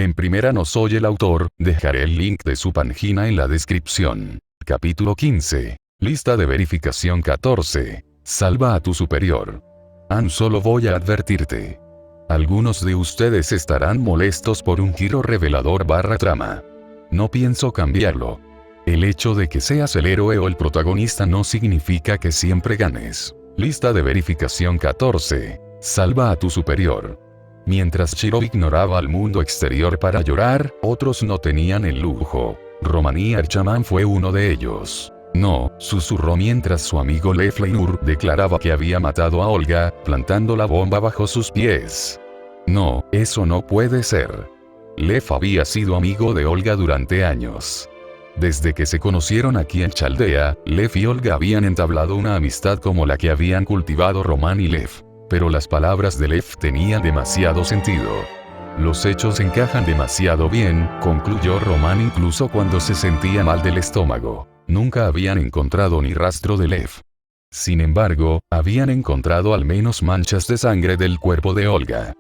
En primera no soy el autor, dejaré el link de su página en la descripción. Capítulo 15. Lista de verificación 14. Salva a tu superior. Solo voy a advertirte. Algunos de ustedes estarán molestos por un giro revelador / trama. No pienso cambiarlo. El hecho de que seas el héroe o el protagonista no significa que siempre ganes. Lista de verificación 14. Salva a tu superior. Mientras Shiro ignoraba al mundo exterior para llorar, otros no tenían el lujo. Roman y Archaman fue uno de ellos. No, susurró mientras su amigo Leflainur declaraba que había matado a Olga, plantando la bomba bajo sus pies. No, eso no puede ser. Lev había sido amigo de Olga durante años. Desde que se conocieron aquí en Chaldea, Lev y Olga habían entablado una amistad como la que habían cultivado Roman y Lev. Pero las palabras de Lev tenían demasiado sentido. Los hechos encajan demasiado bien, concluyó Roman incluso cuando se sentía mal del estómago. Nunca habían encontrado ni rastro de Lev. Sin embargo, habían encontrado al menos manchas de sangre del cuerpo de Olga.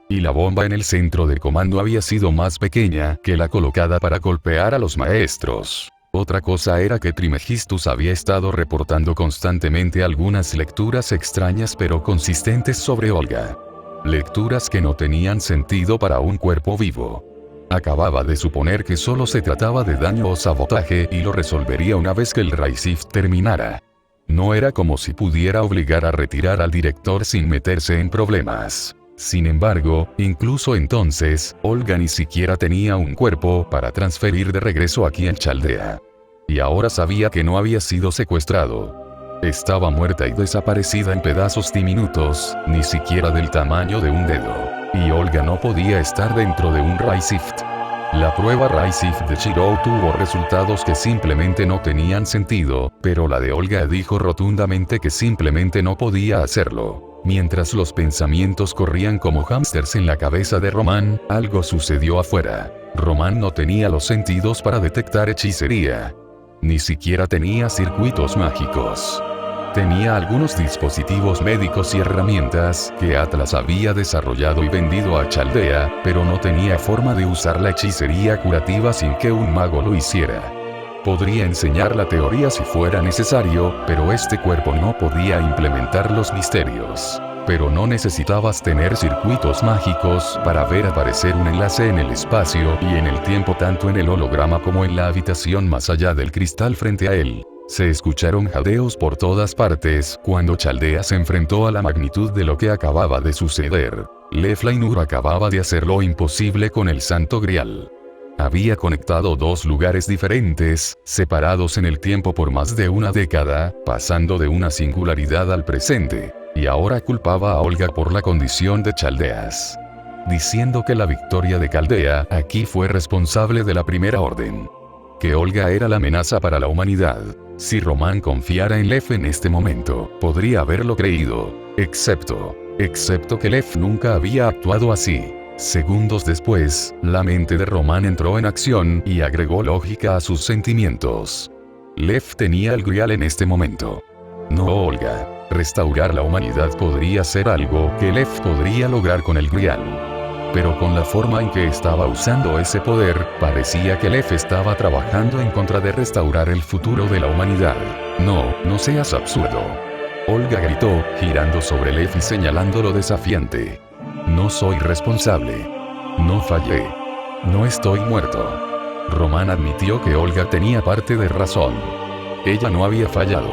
Y la bomba en el centro de comando había sido más pequeña que la colocada para golpear a los maestros. Otra cosa era que Trimegistus había estado reportando constantemente algunas lecturas extrañas pero consistentes sobre Olga. Lecturas que no tenían sentido para un cuerpo vivo. Acababa de suponer que solo se trataba de daño o sabotaje y lo resolvería una vez que el Raisift terminara. No era como si pudiera obligar a retirar al director sin meterse en problemas. Sin embargo, incluso entonces, Olga ni siquiera tenía un cuerpo para transferir de regreso aquí en Chaldea. Y ahora sabía que no había sido secuestrado. Estaba muerta y desaparecida en pedazos diminutos, ni siquiera del tamaño de un dedo. Y Olga no podía estar dentro de un Raisift. La prueba Raisift de Shiro tuvo resultados que simplemente no tenían sentido, pero la de Olga dijo rotundamente que simplemente no podía hacerlo. Mientras los pensamientos corrían como hámsters en la cabeza de Roman, algo sucedió afuera. Roman no tenía los sentidos para detectar hechicería. Ni siquiera tenía circuitos mágicos. Tenía algunos dispositivos médicos y herramientas que Atlas había desarrollado y vendido a Chaldea, pero no tenía forma de usar la hechicería curativa sin que un mago lo hiciera. Podría enseñar la teoría si fuera necesario, pero este cuerpo no podía implementar los misterios. Pero no necesitabas tener circuitos mágicos para ver aparecer un enlace en el espacio y en el tiempo tanto en el holograma como en la habitación más allá del cristal frente a él. Se escucharon jadeos por todas partes cuando Chaldea se enfrentó a la magnitud de lo que acababa de suceder. Leflainur acababa de hacer lo imposible con el Santo Grial. Había conectado dos lugares diferentes, separados en el tiempo por más de una década, pasando de una singularidad al presente, y ahora culpaba a Olga por la condición de Chaldeas. Diciendo que la victoria de Caldea aquí fue responsable de la Primera Orden. Que Olga era la amenaza para la humanidad. Si Roman confiara en Lev en este momento, podría haberlo creído. Excepto que Lev nunca había actuado así. Segundos después, la mente de Roman entró en acción y agregó lógica a sus sentimientos. Lev tenía el Grial en este momento. No Olga. Restaurar la humanidad podría ser algo que Lev podría lograr con el Grial. Pero con la forma en que estaba usando ese poder, parecía que Lev estaba trabajando en contra de restaurar el futuro de la humanidad. No seas absurdo. Olga gritó, girando sobre Lev y señalándolo desafiante. No soy responsable. No fallé. No estoy muerto. Roman admitió que Olga tenía parte de razón. Ella no había fallado.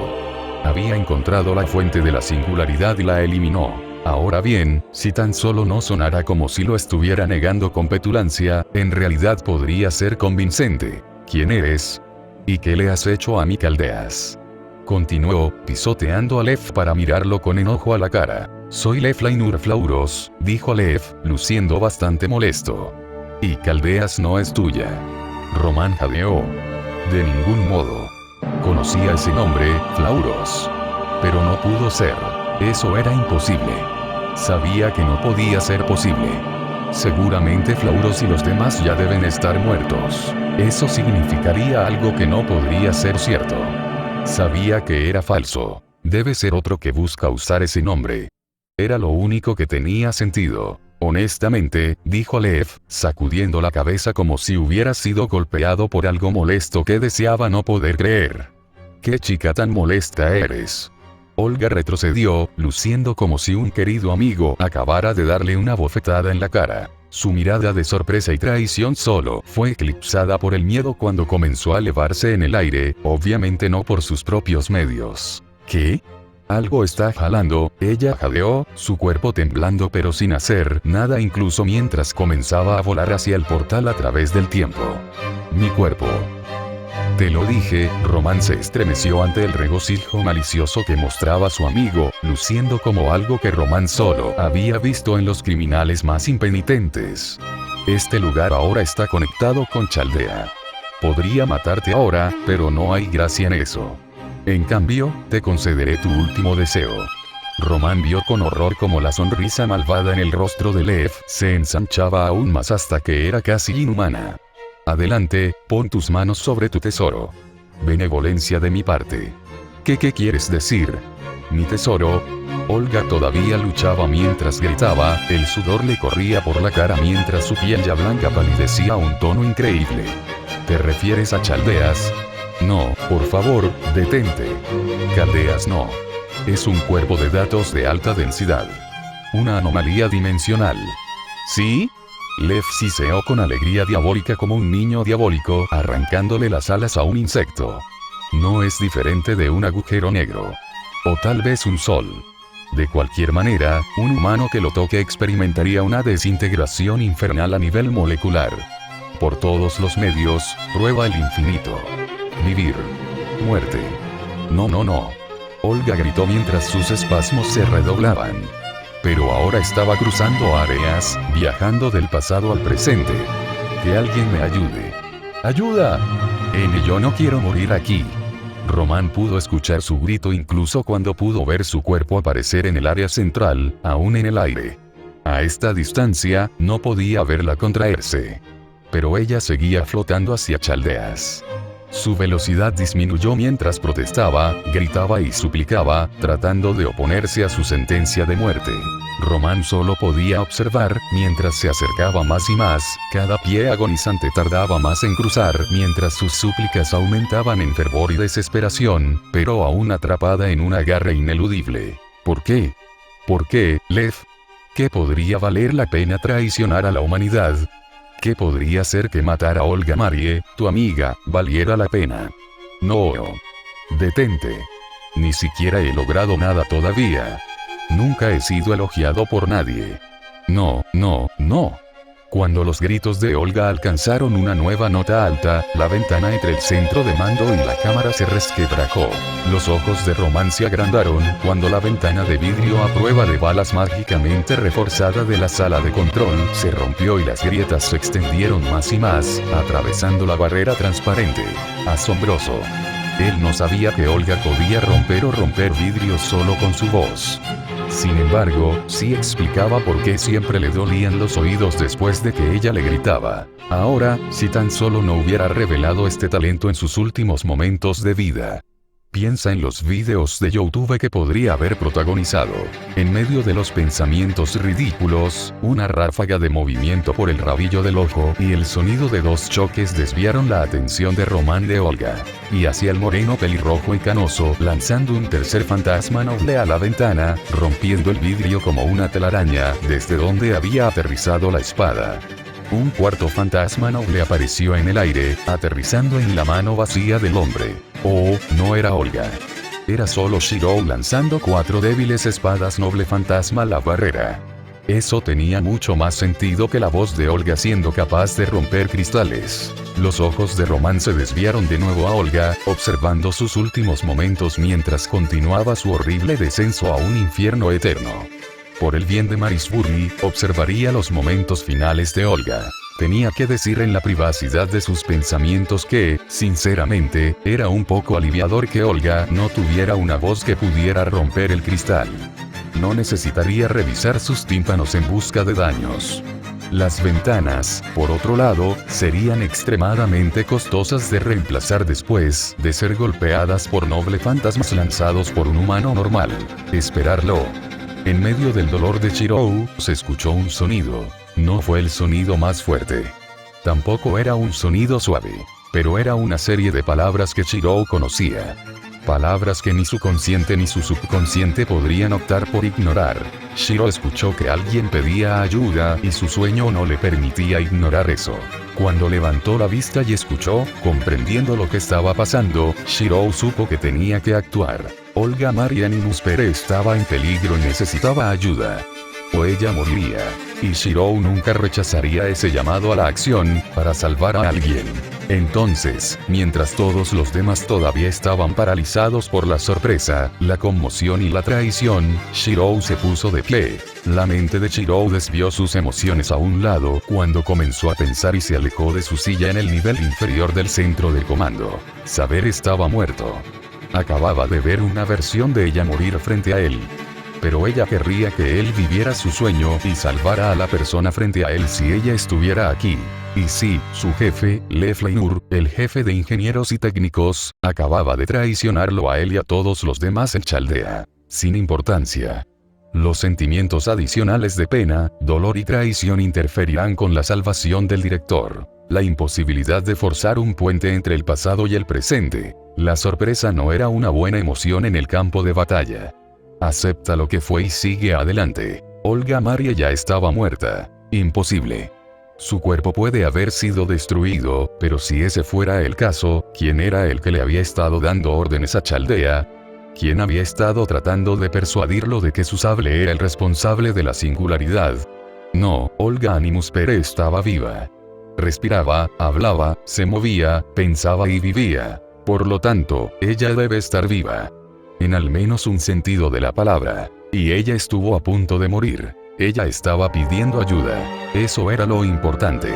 Había encontrado la fuente de la singularidad y la eliminó. Ahora bien, si tan solo no sonara como si lo estuviera negando con petulancia, en realidad podría ser convincente. ¿Quién eres? ¿Y qué le has hecho a mi Caldeas? Continuó, pisoteando a Lev para mirarlo con enojo a la cara. Soy Leflainur Flauros, dijo Lev, luciendo bastante molesto. Y Caldeas no es tuya. Roman jadeó. De ningún modo. Conocía ese nombre, Flauros. Pero no pudo ser. Eso era imposible. Sabía que no podía ser posible. Seguramente Flauros y los demás ya deben estar muertos. Eso significaría algo que no podría ser cierto. Sabía que era falso. Debe ser otro que busca usar ese nombre. Era lo único que tenía sentido. Honestamente, dijo Lev, sacudiendo la cabeza como si hubiera sido golpeado por algo molesto que deseaba no poder creer. ¿Qué chica tan molesta eres? Olga retrocedió, luciendo como si un querido amigo acabara de darle una bofetada en la cara. Su mirada de sorpresa y traición solo fue eclipsada por el miedo cuando comenzó a elevarse en el aire, obviamente no por sus propios medios. ¿Qué? Algo está jalando, ella jadeó, su cuerpo temblando pero sin hacer nada incluso mientras comenzaba a volar hacia el portal a través del tiempo. Mi cuerpo. Te lo dije, Román se estremeció ante el regocijo malicioso que mostraba su amigo, luciendo como algo que Román solo había visto en los criminales más impenitentes. Este lugar ahora está conectado con Chaldea. Podría matarte ahora, pero no hay gracia en eso. En cambio, te concederé tu último deseo. Román vio con horror cómo la sonrisa malvada en el rostro de Lev se ensanchaba aún más hasta que era casi inhumana. Adelante, pon tus manos sobre tu tesoro. Benevolencia de mi parte. ¿Qué quieres decir? ¿Mi tesoro? Olga todavía luchaba mientras gritaba, el sudor le corría por la cara mientras su piel ya blanca palidecía a un tono increíble. ¿Te refieres a Chaldeas? No, por favor, detente. Caldeas no. Es un cuerpo de datos de alta densidad. Una anomalía dimensional. ¿Sí? Lev siseó con alegría diabólica como un niño diabólico arrancándole las alas a un insecto. No es diferente de un agujero negro. O tal vez un sol. De cualquier manera, un humano que lo toque experimentaría una desintegración infernal a nivel molecular. Por todos los medios, prueba el infinito. Vivir. Muerte. No. Olga gritó mientras sus espasmos se redoblaban. Pero ahora estaba cruzando áreas, viajando del pasado al presente. Que alguien me ayude. ¡Ayuda! Yo no quiero morir aquí. Román pudo escuchar su grito incluso cuando pudo ver su cuerpo aparecer en el área central, aún en el aire. A esta distancia, no podía verla contraerse. Pero ella seguía flotando hacia Chaldeas. Su velocidad disminuyó mientras protestaba, gritaba y suplicaba, tratando de oponerse a su sentencia de muerte. Román solo podía observar, mientras se acercaba más y más, cada pie agonizante tardaba más en cruzar, mientras sus súplicas aumentaban en fervor y desesperación, pero aún atrapada en un agarre ineludible. ¿Por qué? ¿Por qué, Lev? ¿Qué podría valer la pena traicionar a la humanidad? ¿Qué podría ser que matar a Olga Marie, tu amiga, valiera la pena? No. Detente. Ni siquiera he logrado nada todavía. Nunca he sido elogiado por nadie. No. Cuando los gritos de Olga alcanzaron una nueva nota alta, la ventana entre el centro de mando y la cámara se resquebrajó. Los ojos de Román se agrandaron cuando la ventana de vidrio a prueba de balas mágicamente reforzada de la sala de control se rompió y las grietas se extendieron más y más, atravesando la barrera transparente. Asombroso. Él no sabía que Olga podía romper vidrios solo con su voz. Sin embargo, sí explicaba por qué siempre le dolían los oídos después de que ella le gritaba. Ahora, si tan solo no hubiera revelado este talento en sus últimos momentos de vida. Piensa en los videos de YouTube que podría haber protagonizado. En medio de los pensamientos ridículos, una ráfaga de movimiento por el rabillo del ojo y el sonido de dos choques desviaron la atención de Román de Olga. Y hacia el moreno pelirrojo y canoso, lanzando un tercer fantasma noble a la ventana, rompiendo el vidrio como una telaraña, desde donde había aterrizado la espada. Un cuarto fantasma noble apareció en el aire, aterrizando en la mano vacía del hombre. Oh, no era Olga. Era solo Shirou lanzando 4 débiles espadas noble fantasma a la barrera. Eso tenía mucho más sentido que la voz de Olga siendo capaz de romper cristales. Los ojos de Román se desviaron de nuevo a Olga, observando sus últimos momentos mientras continuaba su horrible descenso a un infierno eterno. Por el bien de Marisbury, observaría los momentos finales de Olga. Tenía que decir en la privacidad de sus pensamientos que, sinceramente, era un poco aliviador que Olga no tuviera una voz que pudiera romper el cristal. No necesitaría revisar sus tímpanos en busca de daños. Las ventanas, por otro lado, serían extremadamente costosas de reemplazar después de ser golpeadas por noble fantasmas lanzados por un humano normal. Esperarlo. En medio del dolor de Shirou, se escuchó un sonido. No fue el sonido más fuerte. Tampoco era un sonido suave. Pero era una serie de palabras que Shirou conocía. Palabras que ni su consciente ni su subconsciente podrían optar por ignorar. Shirou escuchó que alguien pedía ayuda y su sueño no le permitía ignorar eso. Cuando levantó la vista y escuchó, comprendiendo lo que estaba pasando, Shirou supo que tenía que actuar. Olga Maria Animus Pere estaba en peligro y necesitaba ayuda. O ella moriría. Y Shirou nunca rechazaría ese llamado a la acción, para salvar a alguien. Entonces, mientras todos los demás todavía estaban paralizados por la sorpresa, la conmoción y la traición, Shirou se puso de pie. La mente de Shirou desvió sus emociones a un lado cuando comenzó a pensar y se alejó de su silla en el nivel inferior del centro del comando. Saber estaba muerto. Acababa de ver una versión de ella morir frente a él. Pero ella querría que él viviera su sueño y salvara a la persona frente a él si ella estuviera aquí. Y sí, su jefe, Le Fleinur, el jefe de ingenieros y técnicos, acababa de traicionarlo a él y a todos los demás en Chaldea. Sin importancia. Los sentimientos adicionales de pena, dolor y traición interferirán con la salvación del director. La imposibilidad de forzar un puente entre el pasado y el presente. La sorpresa no era una buena emoción en el campo de batalla. Acepta lo que fue y sigue adelante. Olga Maria ya estaba muerta. Imposible. Su cuerpo puede haber sido destruido, pero si ese fuera el caso, ¿quién era el que le había estado dando órdenes a Chaldea? ¿Quién había estado tratando de persuadirlo de que su sable era el responsable de la singularidad? No, Olga Animus Pere estaba viva. Respiraba, hablaba, se movía, pensaba y vivía. Por lo tanto, ella debe estar viva. En al menos un sentido de la palabra. Y ella estuvo a punto de morir. Ella estaba pidiendo ayuda. Eso era lo importante.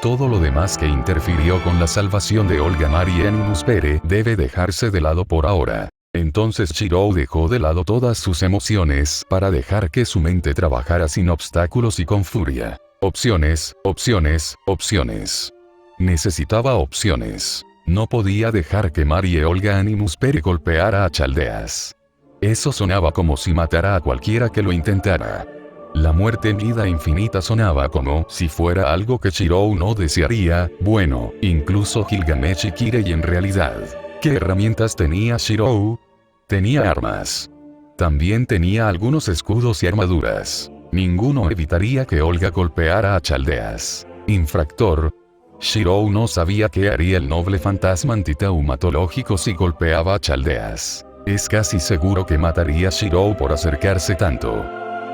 Todo lo demás que interfirió con la salvación de Olga Maria Animus Pere debe dejarse de lado por ahora. Entonces Shirou dejó de lado todas sus emociones para dejar que su mente trabajara sin obstáculos y con furia. Opciones, opciones, opciones. Necesitaba opciones. No podía dejar que Maria Olga Animus Pere golpeara a Chaldeas. Eso sonaba como si matara a cualquiera que lo intentara. La muerte en vida infinita sonaba como si fuera algo que Shirou no desearía. Bueno, incluso Gilgamesh y Kirei en realidad. ¿Qué herramientas tenía Shirou? Tenía armas. También tenía algunos escudos y armaduras. Ninguno evitaría que Olga golpeara a Chaldeas. Infractor. Shirou no sabía qué haría el noble fantasma antitaumatológico si golpeaba a Chaldeas. Es casi seguro que mataría a Shirou por acercarse tanto.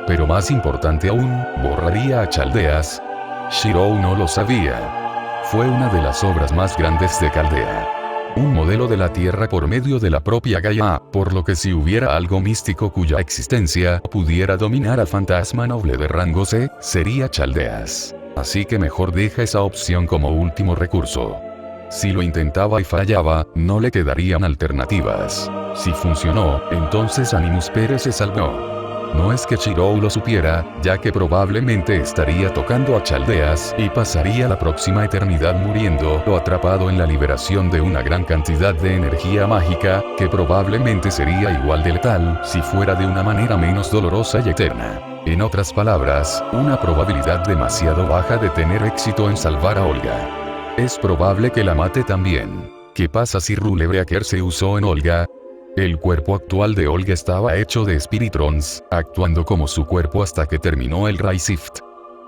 Pero más importante aún, borraría a Chaldeas. Shirou no lo sabía. Fue una de las obras más grandes de Caldea. Un modelo de la Tierra por medio de la propia Gaia, por lo que si hubiera algo místico cuya existencia pudiera dominar al fantasma noble de rango C, sería Chaldeas. Así que mejor deja esa opción como último recurso. Si lo intentaba y fallaba, no le quedarían alternativas. Si funcionó, entonces Animus Pere se salvó. No es que Shirou lo supiera, ya que probablemente estaría tocando a Chaldeas y pasaría la próxima eternidad muriendo o atrapado en la liberación de una gran cantidad de energía mágica, que probablemente sería igual de letal si fuera de una manera menos dolorosa y eterna. En otras palabras, una probabilidad demasiado baja de tener éxito en salvar a Olga. Es probable que la mate también. ¿Qué pasa si Rulebreaker se usó en Olga? El cuerpo actual de Olga estaba hecho de Spiritrons, actuando como su cuerpo hasta que terminó el Raisift.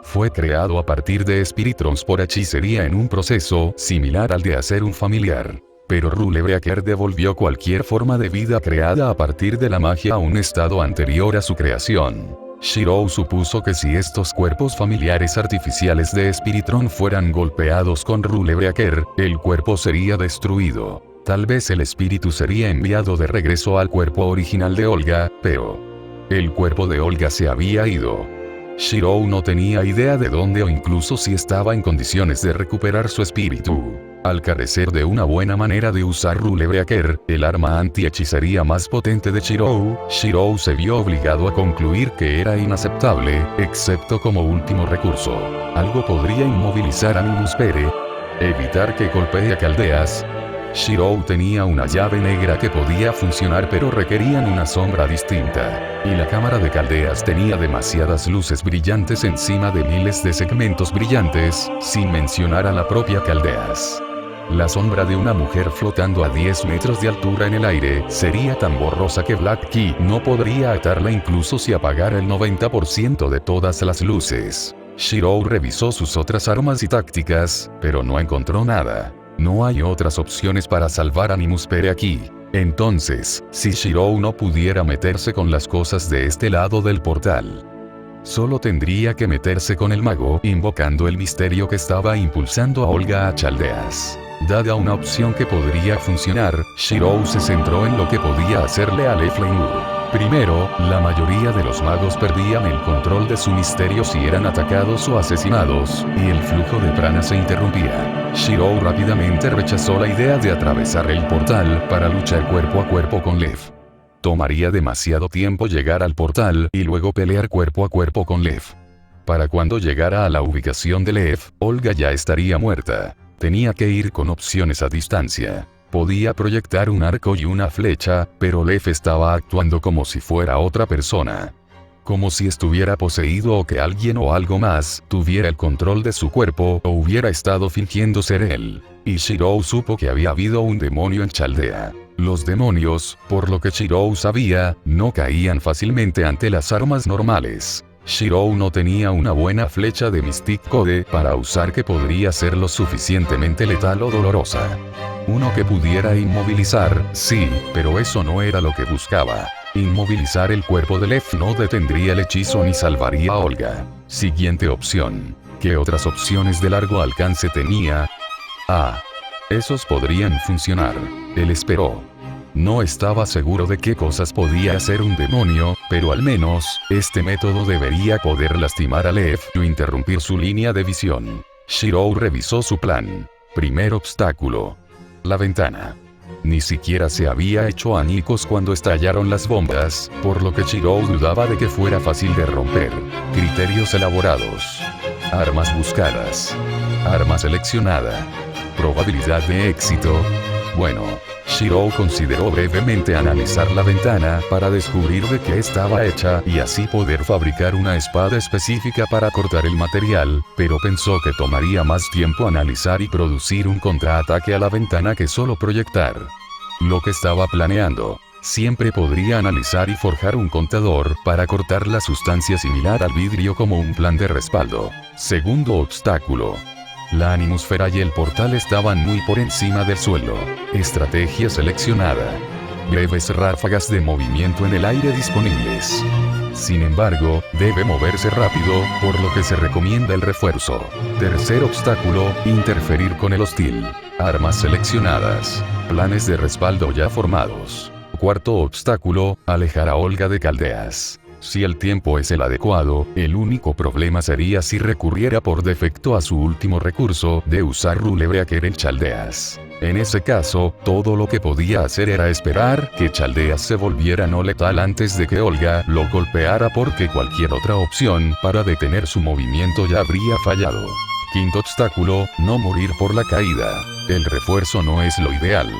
Fue creado a partir de Spiritrons por hechicería en un proceso similar al de hacer un familiar. Pero Rulebreaker devolvió cualquier forma de vida creada a partir de la magia a un estado anterior a su creación. Shirou supuso que si estos cuerpos familiares artificiales de Spiritron fueran golpeados con Rulebreaker, el cuerpo sería destruido. Tal vez el espíritu sería enviado de regreso al cuerpo original de Olga, pero el cuerpo de Olga se había ido. Shirou no tenía idea de dónde o incluso si estaba en condiciones de recuperar su espíritu. Al carecer de una buena manera de usar Rulebreaker, el arma anti-hechicería más potente de Shirou, Shirou se vio obligado a concluir que era inaceptable, excepto como último recurso. Algo podría inmovilizar a Animus Pere, evitar que golpee a Caldeas. Shirou tenía una llave negra que podía funcionar pero requerían una sombra distinta. Y la cámara de caldeas tenía demasiadas luces brillantes encima de miles de segmentos brillantes, sin mencionar a la propia caldeas. La sombra de una mujer flotando a 10 metros de altura en el aire sería tan borrosa que Black Key no podría atarla incluso si apagara el 90% de todas las luces. Shirou revisó sus otras armas y tácticas, pero no encontró nada. No hay otras opciones para salvar a Nimuspere aquí. Entonces, si Shirou no pudiera meterse con las cosas de este lado del portal, solo tendría que meterse con el mago, invocando el misterio que estaba impulsando a Olga a Chaldeas. Dada una opción que podría funcionar, Shirou se centró en lo que podía hacerle a Lefleur. Primero, la mayoría de los magos perdían el control de su misterio si eran atacados o asesinados, y el flujo de prana se interrumpía. Shirou rápidamente rechazó la idea de atravesar el portal para luchar cuerpo a cuerpo con Lev. Tomaría demasiado tiempo llegar al portal y luego pelear cuerpo a cuerpo con Lev. Para cuando llegara a la ubicación de Lev, Olga ya estaría muerta. Tenía que ir con opciones a distancia. Podía proyectar un arco y una flecha, pero Lev estaba actuando como si fuera otra persona. Como si estuviera poseído o que alguien o algo más tuviera el control de su cuerpo o hubiera estado fingiendo ser él. Y Shirou supo que había habido un demonio en Chaldea. Los demonios, por lo que Shirou sabía, no caían fácilmente ante las armas normales. Shirou no tenía una buena flecha de Mystic Code para usar que podría ser lo suficientemente letal o dolorosa. Uno que pudiera inmovilizar, sí, pero eso no era lo que buscaba. Inmovilizar el cuerpo de Lev no detendría el hechizo ni salvaría a Olga. Siguiente opción. ¿Qué otras opciones de largo alcance tenía? Esos podrían funcionar. Él esperó. No estaba seguro de qué cosas podía hacer un demonio, pero al menos, este método debería poder lastimar a Lev o interrumpir su línea de visión. Shirou revisó su plan. Primer obstáculo. La ventana. Ni siquiera se había hecho añicos cuando estallaron las bombas, por lo que Shirou dudaba de que fuera fácil de romper. Criterios elaborados. Armas buscadas. Arma seleccionada. Probabilidad de éxito. Bueno, Shirou consideró brevemente analizar la ventana para descubrir de qué estaba hecha y así poder fabricar una espada específica para cortar el material, pero pensó que tomaría más tiempo analizar y producir un contraataque a la ventana que solo proyectar lo que estaba planeando. Siempre podría analizar y forjar un contador para cortar la sustancia similar al vidrio como un plan de respaldo. Segundo obstáculo. La animosfera y el portal estaban muy por encima del suelo. Estrategia seleccionada. Breves ráfagas de movimiento en el aire disponibles. Sin embargo, debe moverse rápido, por lo que se recomienda el refuerzo. Tercer obstáculo, interferir con el hostil. Armas seleccionadas. Planes de respaldo ya formados. Cuarto obstáculo, alejar a Olga de Caldeas. Si el tiempo es el adecuado, el único problema sería si recurriera por defecto a su último recurso de usar Rulebreaker en Chaldeas. En ese caso, todo lo que podía hacer era esperar que Chaldeas se volviera no letal antes de que Olga lo golpeara porque cualquier otra opción para detener su movimiento ya habría fallado. Quinto obstáculo, no morir por la caída. El refuerzo no es lo ideal.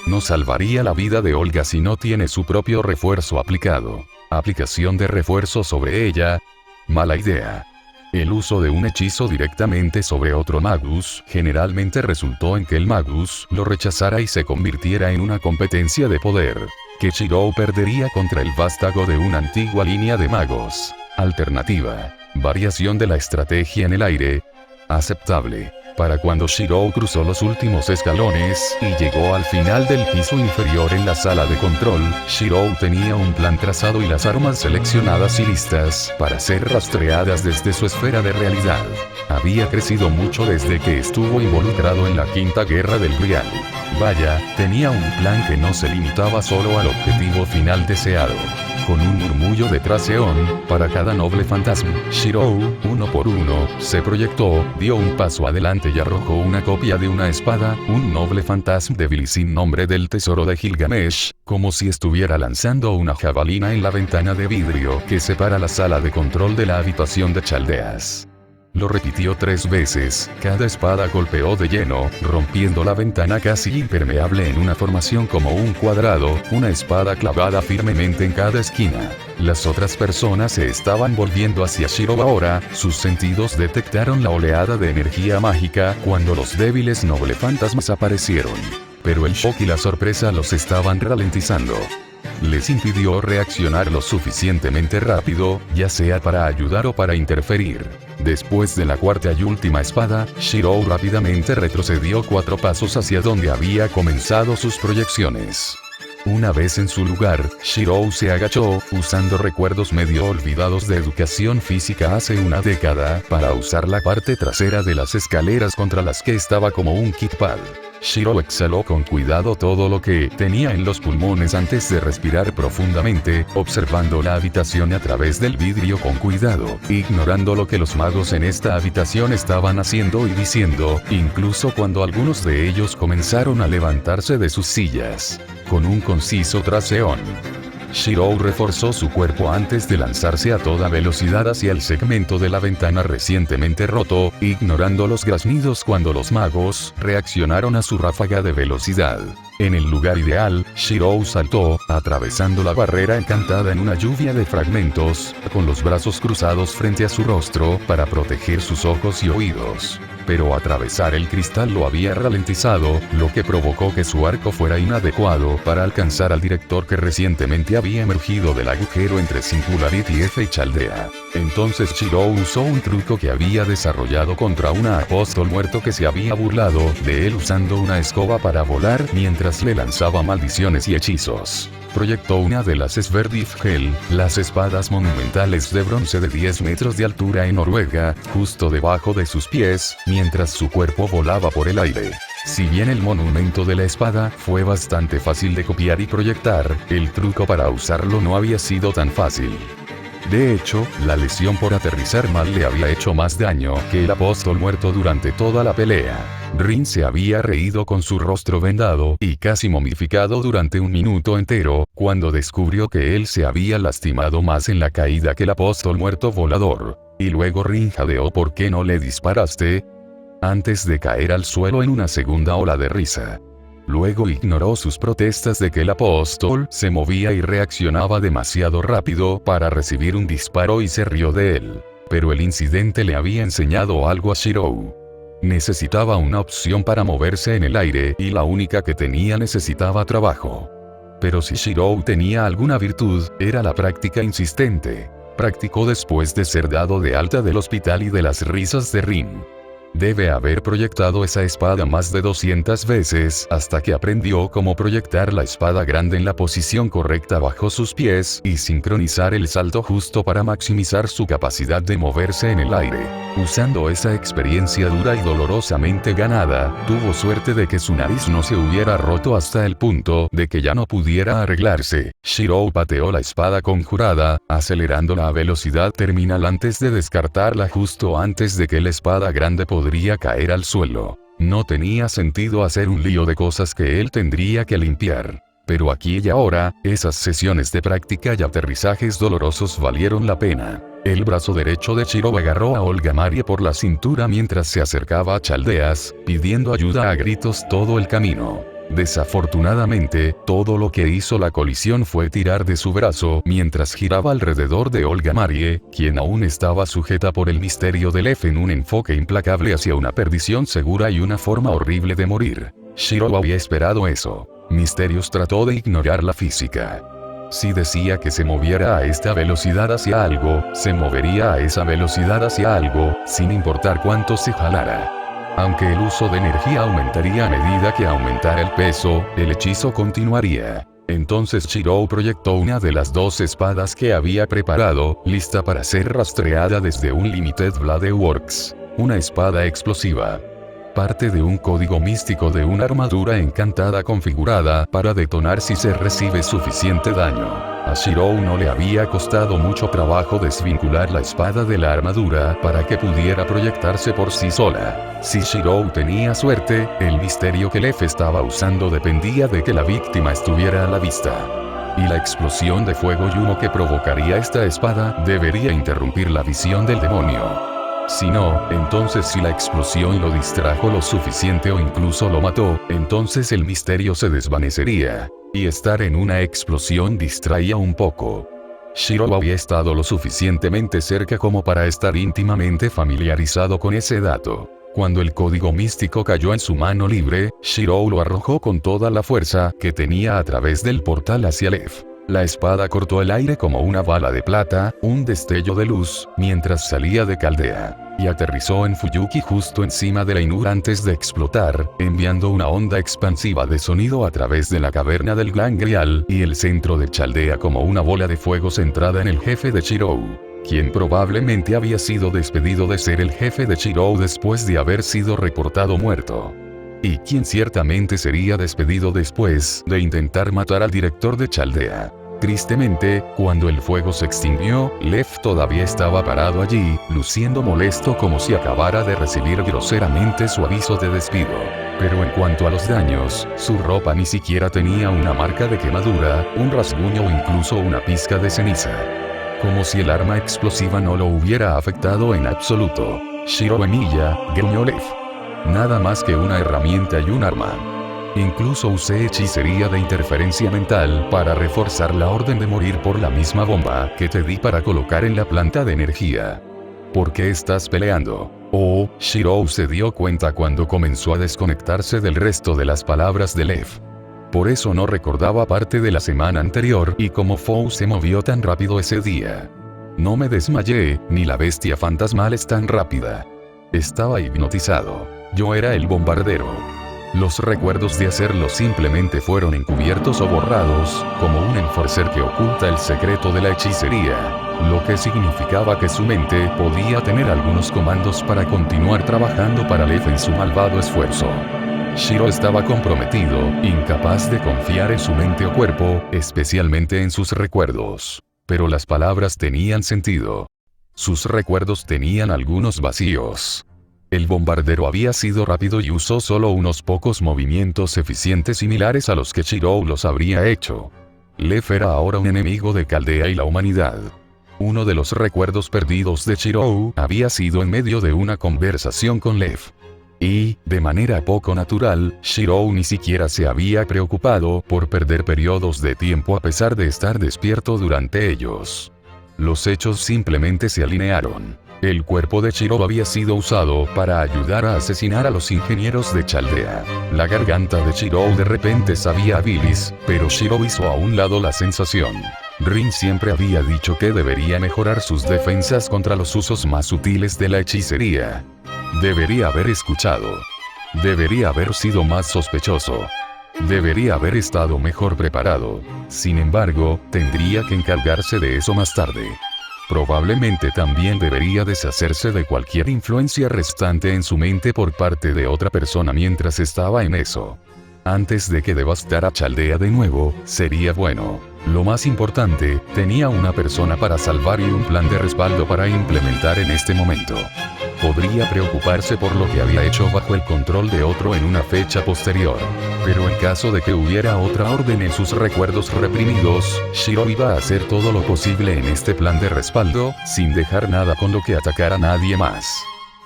No salvaría la vida de Olga si no tiene su propio refuerzo aplicado. Aplicación de refuerzo sobre ella. Mala idea. El uso de un hechizo directamente sobre otro Magus generalmente resultó en que el Magus lo rechazara y se convirtiera en una competencia de poder, que Shirou perdería contra el vástago de una antigua línea de magos. Alternativa. Variación de la estrategia en el aire. Aceptable. Para cuando Shirou cruzó los últimos escalones y llegó al final del piso inferior en la sala de control, Shirou tenía un plan trazado y las armas seleccionadas y listas para ser rastreadas desde su esfera de realidad. Había crecido mucho desde que estuvo involucrado en la Quinta Guerra del Grial. Vaya, tenía un plan que no se limitaba solo al objetivo final deseado. Con un murmullo de traseón, para cada noble fantasma, Shirou, uno por uno, se proyectó, dio un paso adelante y arrojó una copia de una espada, un noble fantasma débil y sin nombre del tesoro de Gilgamesh, como si estuviera lanzando una jabalina en la ventana de vidrio que separa la sala de control de la habitación de Chaldeas. Lo repitió 3 veces, cada espada golpeó de lleno, rompiendo la ventana casi impermeable en una formación como un cuadrado, una espada clavada firmemente en cada esquina. Las otras personas se estaban volviendo hacia Shirou ahora, sus sentidos detectaron la oleada de energía mágica cuando los débiles noble fantasmas aparecieron. Pero el shock y la sorpresa los estaban ralentizando. Les impidió reaccionar lo suficientemente rápido, ya sea para ayudar o para interferir. Después de la cuarta y última espada, Shirou rápidamente retrocedió 4 pasos hacia donde había comenzado sus proyecciones. Una vez en su lugar, Shirou se agachó, usando recuerdos medio olvidados de educación física hace una década, para usar la parte trasera de las escaleras contra las que estaba como un kickpad. Shirou exhaló con cuidado todo lo que tenía en los pulmones antes de respirar profundamente, observando la habitación a través del vidrio con cuidado, ignorando lo que los magos en esta habitación estaban haciendo y diciendo, incluso cuando algunos de ellos comenzaron a levantarse de sus sillas. Con un conciso traseón, Shirou reforzó su cuerpo antes de lanzarse a toda velocidad hacia el segmento de la ventana recientemente roto, ignorando los graznidos cuando los magos reaccionaron a su ráfaga de velocidad. En el lugar ideal, Shirou saltó, atravesando la barrera encantada en una lluvia de fragmentos, con los brazos cruzados frente a su rostro para proteger sus ojos y oídos. Pero atravesar el cristal lo había ralentizado, lo que provocó que su arco fuera inadecuado para alcanzar al director que recientemente había emergido del agujero entre Singularity F y Chaldea. Entonces Shirou usó un truco que había desarrollado contra una apóstol muerto que se había burlado de él usando una escoba para volar mientras le lanzaba maldiciones y hechizos. Proyectó una de las Sverdifhel, las espadas monumentales de bronce de 10 metros de altura en Noruega, justo debajo de sus pies, mientras su cuerpo volaba por el aire. Si bien el monumento de la espada fue bastante fácil de copiar y proyectar, el truco para usarlo no había sido tan fácil. De hecho, la lesión por aterrizar mal le había hecho más daño que el apóstol muerto durante toda la pelea. Rin se había reído con su rostro vendado y casi momificado durante un minuto entero, cuando descubrió que él se había lastimado más en la caída que el apóstol muerto volador. Y luego Rin jadeó: ¿por qué no le disparaste? Antes de caer al suelo en una segunda ola de risa. Luego ignoró sus protestas de que el apóstol se movía y reaccionaba demasiado rápido para recibir un disparo y se rió de él. Pero el incidente le había enseñado algo a Shirou. Necesitaba una opción para moverse en el aire y la única que tenía necesitaba trabajo. Pero si Shirou tenía alguna virtud, era la práctica insistente. Practicó después de ser dado de alta del hospital y de las risas de Rin. Debe haber proyectado esa espada más de 200 veces hasta que aprendió cómo proyectar la espada grande en la posición correcta bajo sus pies y sincronizar el salto justo para maximizar su capacidad de moverse en el aire. Usando esa experiencia dura y dolorosamente ganada, tuvo suerte de que su nariz no se hubiera roto hasta el punto de que ya no pudiera arreglarse. Shirou pateó la espada conjurada, acelerándola a velocidad terminal antes de descartarla justo antes de que la espada grande podría caer al suelo. No tenía sentido hacer un lío de cosas que él tendría que limpiar. Pero aquí y ahora, esas sesiones de práctica y aterrizajes dolorosos valieron la pena. El brazo derecho de Shirou agarró a Olga Marie por la cintura mientras se acercaba a Chaldeas, pidiendo ayuda a gritos todo el camino. Desafortunadamente, todo lo que hizo la colisión fue tirar de su brazo mientras giraba alrededor de Olga Marie, quien aún estaba sujeta por el misterio del F en un enfoque implacable hacia una perdición segura y una forma horrible de morir. Shirou había esperado eso. Misterios trató de ignorar la física. Si decía que se moviera a esta velocidad hacia algo, se movería a esa velocidad hacia algo, sin importar cuánto se jalara. Aunque el uso de energía aumentaría a medida que aumentara el peso, el hechizo continuaría. Entonces Shirou proyectó una de las 2 espadas que había preparado, lista para ser rastreada desde un Limited Blade Works. Una espada explosiva. Parte de un código místico de una armadura encantada configurada para detonar si se recibe suficiente daño. A Shirou no le había costado mucho trabajo desvincular la espada de la armadura para que pudiera proyectarse por sí sola. Si Shirou tenía suerte, el misterio que Lef estaba usando dependía de que la víctima estuviera a la vista. Y la explosión de fuego y humo que provocaría esta espada debería interrumpir la visión del demonio. Si no, entonces si la explosión lo distrajo lo suficiente o incluso lo mató, entonces el misterio se desvanecería. Y estar en una explosión distraía un poco. Shiro había estado lo suficientemente cerca como para estar íntimamente familiarizado con ese dato. Cuando el código místico cayó en su mano libre, Shiro lo arrojó con toda la fuerza que tenía a través del portal hacia Lev. La espada cortó el aire como una bala de plata, un destello de luz, mientras salía de Caldea, y aterrizó en Fuyuki justo encima de la Ainur antes de explotar, enviando una onda expansiva de sonido a través de la caverna del Gran Grial y el centro de Chaldea como una bola de fuego centrada en el jefe de Shirou, quien probablemente había sido despedido de ser el jefe de Shirou después de haber sido reportado muerto. Y quien ciertamente sería despedido después de intentar matar al director de Chaldea. Tristemente, cuando el fuego se extinguió, Lev todavía estaba parado allí, luciendo molesto como si acabara de recibir groseramente su aviso de despido. Pero en cuanto a los daños, su ropa ni siquiera tenía una marca de quemadura, un rasguño o incluso una pizca de ceniza. Como si el arma explosiva no lo hubiera afectado en absoluto. Shiro Emiya, gruñó Lev. Nada más que una herramienta y un arma. Incluso usé hechicería de interferencia mental para reforzar la orden de morir por la misma bomba que te di para colocar en la planta de energía. ¿Por qué estás peleando? Oh, Shirou se dio cuenta cuando comenzó a desconectarse del resto de las palabras de Lev. Por eso no recordaba parte de la semana anterior y cómo Fou se movió tan rápido ese día. No me desmayé, ni la bestia fantasmal es tan rápida. Estaba hipnotizado. Yo era el bombardero. Los recuerdos de hacerlo simplemente fueron encubiertos o borrados, como un enforcer que oculta el secreto de la hechicería, lo que significaba que su mente podía tener algunos comandos para continuar trabajando para Lev en su malvado esfuerzo. Shiro estaba comprometido, incapaz de confiar en su mente o cuerpo, especialmente en sus recuerdos. Pero las palabras tenían sentido. Sus recuerdos tenían algunos vacíos. El bombardero había sido rápido y usó solo unos pocos movimientos eficientes similares a los que Shirou los habría hecho. Lev era ahora un enemigo de Caldea y la humanidad. Uno de los recuerdos perdidos de Shirou había sido en medio de una conversación con Lev. Y, de manera poco natural, Shirou ni siquiera se había preocupado por perder periodos de tiempo a pesar de estar despierto durante ellos. Los hechos simplemente se alinearon. El cuerpo de Shirou había sido usado para ayudar a asesinar a los ingenieros de Chaldea. La garganta de Shirou de repente sabía a bilis, pero Shirou hizo a un lado la sensación. Rin siempre había dicho que debería mejorar sus defensas contra los usos más sutiles de la hechicería. Debería haber escuchado. Debería haber sido más sospechoso. Debería haber estado mejor preparado. Sin embargo, tendría que encargarse de eso más tarde. Probablemente también debería deshacerse de cualquier influencia restante en su mente por parte de otra persona mientras estaba en eso. Antes de que devastara Chaldea de nuevo, sería bueno. Lo más importante, tenía una persona para salvar y un plan de respaldo para implementar en este momento. Podría preocuparse por lo que había hecho bajo el control de otro en una fecha posterior. Pero en caso de que hubiera otra orden en sus recuerdos reprimidos, Shiro iba a hacer todo lo posible en este plan de respaldo, sin dejar nada con lo que atacar a nadie más.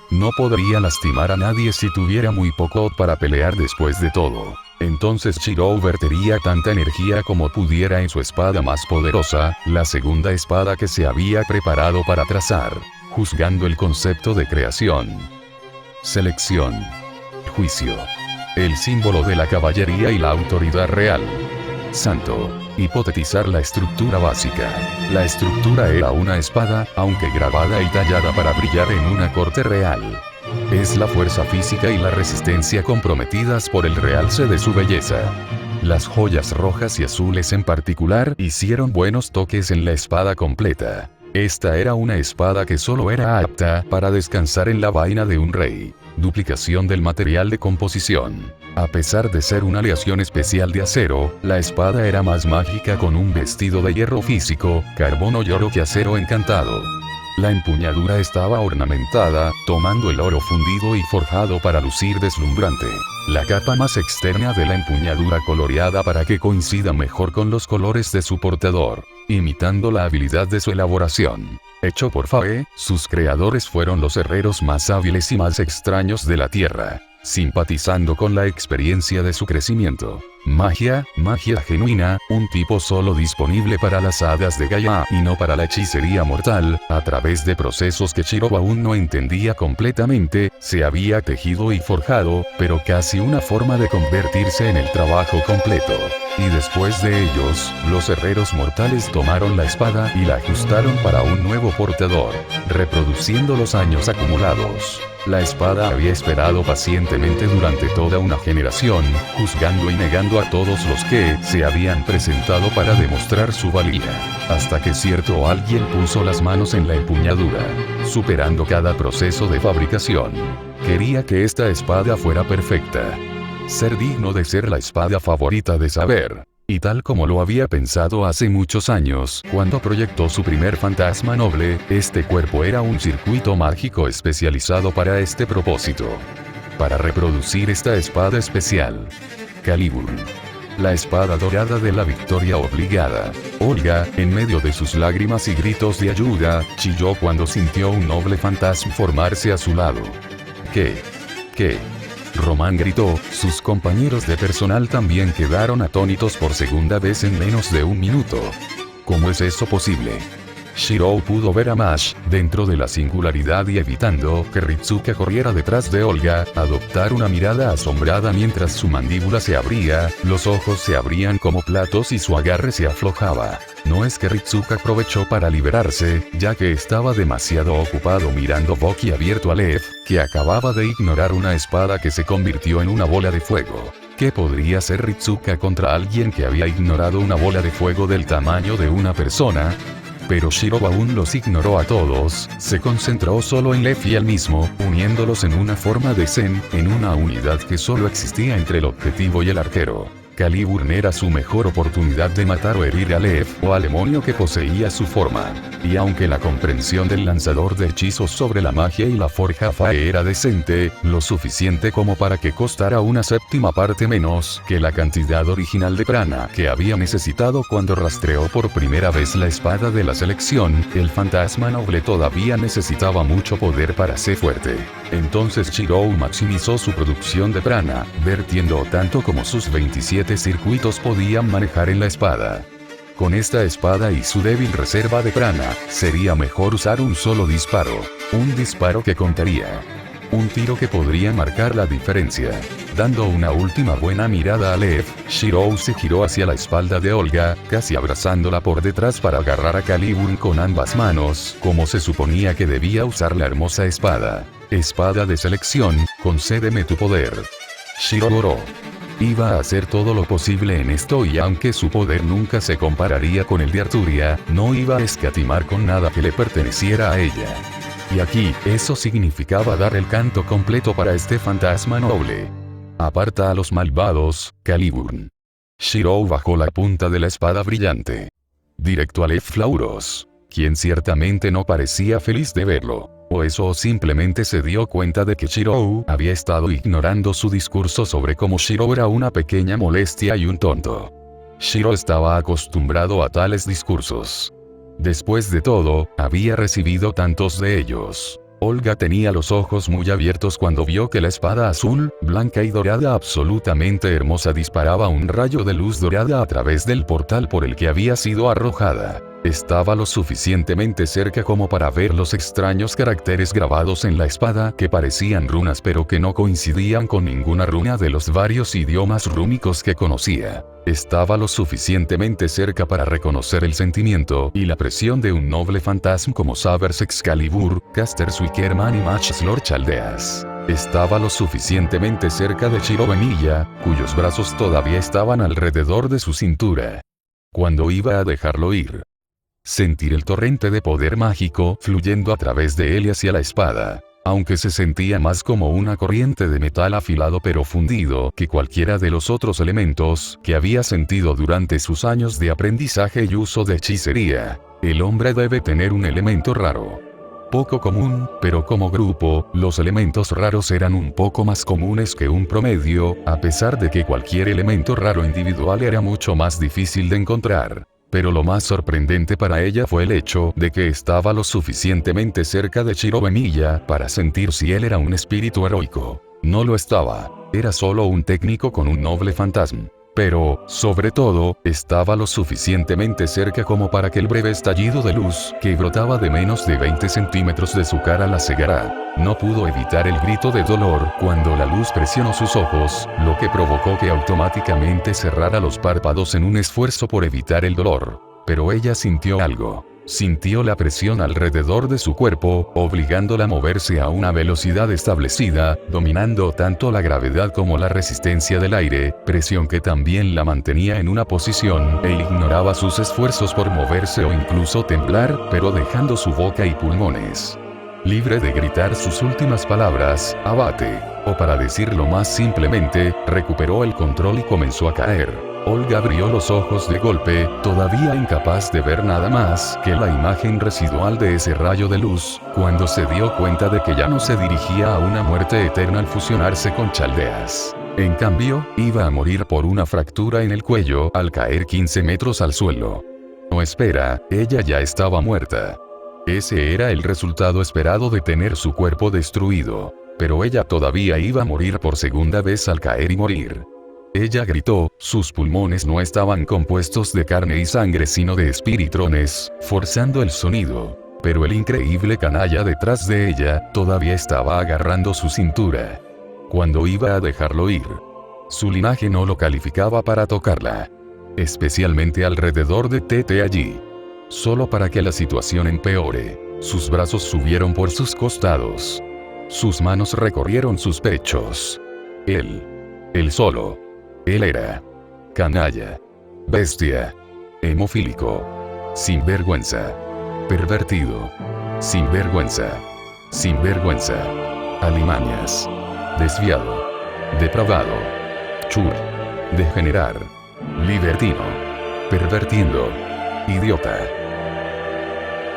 No podría lastimar a nadie si tuviera muy poco para pelear después de todo. Entonces Shirou vertería tanta energía como pudiera en su espada más poderosa, la segunda espada que se había preparado para trazar, juzgando el concepto de creación. Selección. Juicio. El símbolo de la caballería y la autoridad real. Santo. Hipotetizar la estructura básica. La estructura era una espada, aunque grabada y tallada para brillar en una corte real. Es la fuerza física y la resistencia comprometidas por el realce de su belleza. Las joyas rojas y azules en particular hicieron buenos toques en la espada completa. Esta era una espada que solo era apta para descansar en la vaina de un rey. Duplicación del material de composición. A pesar de ser una aleación especial de acero, la espada era más mágica con un vestido de hierro físico, carbono y oro que acero encantado. La empuñadura estaba ornamentada, tomando el oro fundido y forjado para lucir deslumbrante. La capa más externa de la empuñadura coloreada para que coincida mejor con los colores de su portador, imitando la habilidad de su elaboración. Hecho por Fae, sus creadores fueron los herreros más hábiles y más extraños de la Tierra, simpatizando con la experiencia de su crecimiento. Magia genuina, un tipo solo disponible para las hadas de Gaia y no para la hechicería mortal, a través de procesos que Shiro aún no entendía completamente, se había tejido y forjado, pero casi una forma de convertirse en el trabajo completo. Y después de ellos, los herreros mortales tomaron la espada y la ajustaron para un nuevo portador, reproduciendo los años acumulados. La espada había esperado pacientemente durante toda una generación, juzgando y negando a todos los que se habían presentado para demostrar su valía, hasta que cierto alguien puso las manos en la empuñadura, superando cada proceso de fabricación. Quería que esta espada fuera perfecta. Ser digno de ser la espada favorita de Saber. Y tal como lo había pensado hace muchos años, cuando proyectó su primer fantasma noble, este cuerpo era un circuito mágico especializado para este propósito. Para reproducir esta espada especial. Calibur. La espada dorada de la victoria obligada. Olga, en medio de sus lágrimas y gritos de ayuda, chilló cuando sintió un noble fantasma formarse a su lado. ¿Qué? Román gritó, sus compañeros de personal también quedaron atónitos por segunda vez en menos de un minuto. ¿Cómo es eso posible? Shiro pudo ver a Mash, dentro de la singularidad y evitando que Ritsuka corriera detrás de Olga, adoptar una mirada asombrada mientras su mandíbula se abría, los ojos se abrían como platos y su agarre se aflojaba. No es que Ritsuka aprovechó para liberarse, ya que estaba demasiado ocupado mirando boquiabierto a Lev, que acababa de ignorar una espada que se convirtió en una bola de fuego. ¿Qué podría ser Ritsuka contra alguien que había ignorado una bola de fuego del tamaño de una persona? Pero Shiro aún los ignoró a todos, se concentró solo en Lev y él mismo, uniéndolos en una forma de zen, en una unidad que solo existía entre el objetivo y el arquero. Calibur era su mejor oportunidad de matar o herir a Lev o al demonio que poseía su forma. Y aunque la comprensión del lanzador de hechizos sobre la magia y la forja Fae era decente, lo suficiente como para que costara una séptima parte menos que la cantidad original de prana que había necesitado cuando rastreó por primera vez la espada de la selección, el fantasma noble todavía necesitaba mucho poder para ser fuerte. Entonces Shirou maximizó su producción de prana, vertiendo tanto como sus 27 circuitos podían manejar en la espada. Con esta espada y su débil reserva de prana, sería mejor usar un solo disparo. Un disparo que contaría. Un tiro que podría marcar la diferencia. Dando una última buena mirada a Lev, Shirou se giró hacia la espalda de Olga, casi abrazándola por detrás para agarrar a Calibur con ambas manos, como se suponía que debía usar la hermosa espada. Espada de selección, concédeme tu poder. Shiro oró. Iba a hacer todo lo posible en esto y aunque su poder nunca se compararía con el de Arturia, no iba a escatimar con nada que le perteneciera a ella. Y aquí, eso significaba dar el canto completo para este fantasma noble. Aparta a los malvados, Calibur. Shirou bajó la punta de la espada brillante. Directo a Lev Flauros, quien ciertamente no parecía feliz de verlo. O eso o simplemente se dio cuenta de que Shirou había estado ignorando su discurso sobre cómo Shiro era una pequeña molestia y un tonto. Shiro estaba acostumbrado a tales discursos. Después de todo, había recibido tantos de ellos. Olga tenía los ojos muy abiertos cuando vio que la espada azul, blanca y dorada absolutamente hermosa disparaba un rayo de luz dorada a través del portal por el que había sido arrojada. Estaba lo suficientemente cerca como para ver los extraños caracteres grabados en la espada que parecían runas pero que no coincidían con ninguna runa de los varios idiomas rúnicos que conocía. Estaba lo suficientemente cerca para reconocer el sentimiento y la presión de un noble fantasma como Sabers Excalibur, Caster Suikerman y Mach Lord Chaldeas. Estaba lo suficientemente cerca de Shiro Benilla, cuyos brazos todavía estaban alrededor de su cintura. Cuando iba a dejarlo ir. Sentir el torrente de poder mágico fluyendo a través de él y hacia la espada. Aunque se sentía más como una corriente de metal afilado pero fundido que cualquiera de los otros elementos que había sentido durante sus años de aprendizaje y uso de hechicería. El hombre debe tener un elemento raro. poco común, pero como grupo, los elementos raros eran un poco más comunes que un promedio, a pesar de que cualquier elemento raro individual era mucho más difícil de encontrar. Pero lo más sorprendente para ella fue el hecho de que estaba lo suficientemente cerca de Shiro Emiya para sentir si él era un espíritu heroico. No lo estaba. Era solo un técnico con un noble fantasma. Pero, sobre todo, estaba lo suficientemente cerca como para que el breve estallido de luz, que brotaba de menos de 20 centímetros de su cara, la cegara. No pudo evitar el grito de dolor cuando la luz presionó sus ojos, lo que provocó que automáticamente cerrara los párpados en un esfuerzo por evitar el dolor. Pero ella sintió algo. Sintió la presión alrededor de su cuerpo, obligándola a moverse a una velocidad establecida, dominando tanto la gravedad como la resistencia del aire, presión que también la mantenía en una posición e ignoraba sus esfuerzos por moverse o incluso temblar, pero dejando su boca y pulmones libre de gritar sus últimas palabras, abate, o para decirlo más simplemente, recuperó el control y comenzó a caer. Olga abrió los ojos de golpe, todavía incapaz de ver nada más que la imagen residual de ese rayo de luz, cuando se dio cuenta de que ya no se dirigía a una muerte eterna al fusionarse con Chaldeas. En cambio, iba a morir por una fractura en el cuello al caer 15 metros al suelo. No, espera, ella ya estaba muerta. Ese era el resultado esperado de tener su cuerpo destruido. Pero ella todavía iba a morir por segunda vez al caer y morir. Ella gritó, sus pulmones no estaban compuestos de carne y sangre sino de espiritrones, forzando el sonido. Pero el increíble canalla detrás de ella, todavía estaba agarrando su cintura. Cuando iba a dejarlo ir, su linaje no lo calificaba para tocarla. Especialmente alrededor de Tete allí. Solo para que la situación empeore, sus brazos subieron por sus costados. Sus manos recorrieron sus pechos. Él solo. Él era canalla, bestia, hemofílico, sinvergüenza, pervertido, sinvergüenza, alimañas, desviado, depravado, chur, degenerar, libertino, pervertiendo, idiota.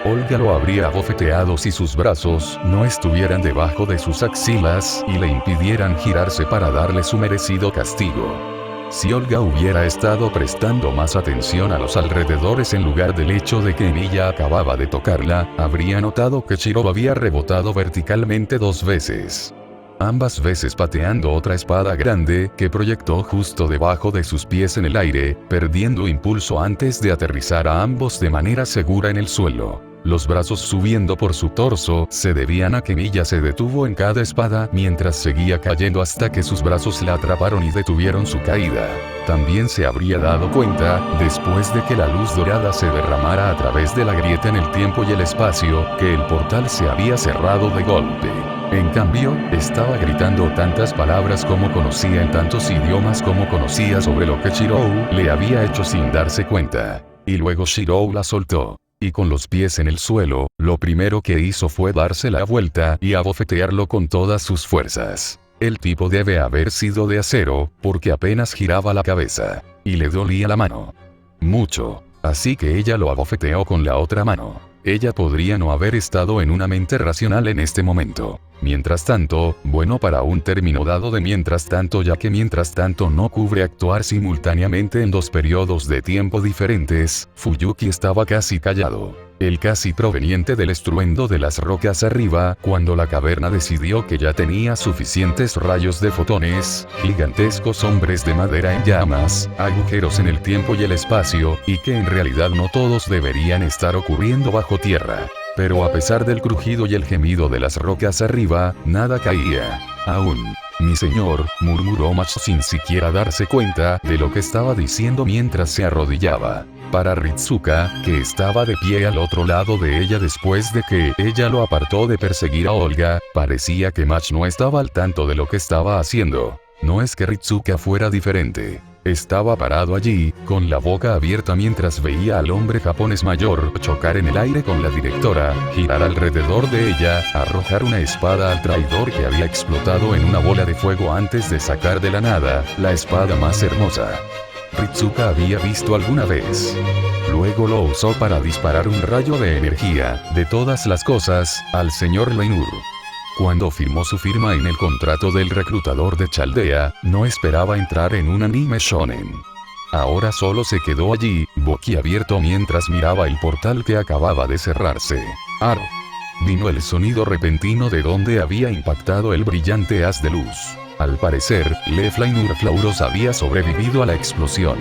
Olga lo habría abofeteado si sus brazos no estuvieran debajo de sus axilas y le impidieran girarse para darle su merecido castigo. Si Olga hubiera estado prestando más atención a los alrededores en lugar del hecho de que Emiya acababa de tocarla, habría notado que Shiro había rebotado verticalmente 2 veces. Ambas veces pateando otra espada grande que proyectó justo debajo de sus pies en el aire, perdiendo impulso antes de aterrizar a ambos de manera segura en el suelo. Los brazos subiendo por su torso se debían a que Emiya se detuvo en cada espada mientras seguía cayendo hasta que sus brazos la atraparon y detuvieron su caída. También se habría dado cuenta, después de que la luz dorada se derramara a través de la grieta en el tiempo y el espacio, que el portal se había cerrado de golpe. En cambio, estaba gritando tantas palabras como conocía en tantos idiomas como conocía sobre lo que Shirou le había hecho sin darse cuenta. Y luego Shirou la soltó. Y con los pies en el suelo, lo primero que hizo fue darse la vuelta y abofetearlo con todas sus fuerzas. El tipo debe haber sido de acero, porque apenas giraba la cabeza. Y le dolía la mano. Mucho. Así que ella lo abofeteó con la otra mano. Ella podría no haber estado en una mente racional en este momento. Mientras tanto, bueno para un término dado de mientras tanto ya que mientras tanto no cubre actuar simultáneamente en 2 periodos de tiempo diferentes, Fuyuki estaba casi callado. El casi proveniente del estruendo de las rocas arriba, cuando la caverna decidió que ya tenía suficientes rayos de fotones, gigantescos hombres de madera en llamas, agujeros en el tiempo y el espacio, y que en realidad no todos deberían estar ocurriendo bajo tierra. Pero a pesar del crujido y el gemido de las rocas arriba, nada caía. Aún. Mi señor, murmuró Mach sin siquiera darse cuenta de lo que estaba diciendo mientras se arrodillaba. Para Ritsuka, que estaba de pie al otro lado de ella después de que ella lo apartó de perseguir a Olga, parecía que Mach no estaba al tanto de lo que estaba haciendo. No es que Ritsuka fuera diferente. Estaba parado allí, con la boca abierta mientras veía al hombre japonés mayor chocar en el aire con la directora, girar alrededor de ella, arrojar una espada al traidor que había explotado en una bola de fuego antes de sacar de la nada, la espada más hermosa Ritsuka había visto alguna vez. Luego lo usó para disparar un rayo de energía, de todas las cosas, al señor Leinur. Cuando firmó su firma en el contrato del reclutador de Chaldea, no esperaba entrar en un anime shonen. Ahora solo se quedó allí, boquiabierto mientras miraba el portal que acababa de cerrarse. ¡Ar! Vino el sonido repentino de donde había impactado el brillante haz de luz. Al parecer, Leflainur Flauros había sobrevivido a la explosión.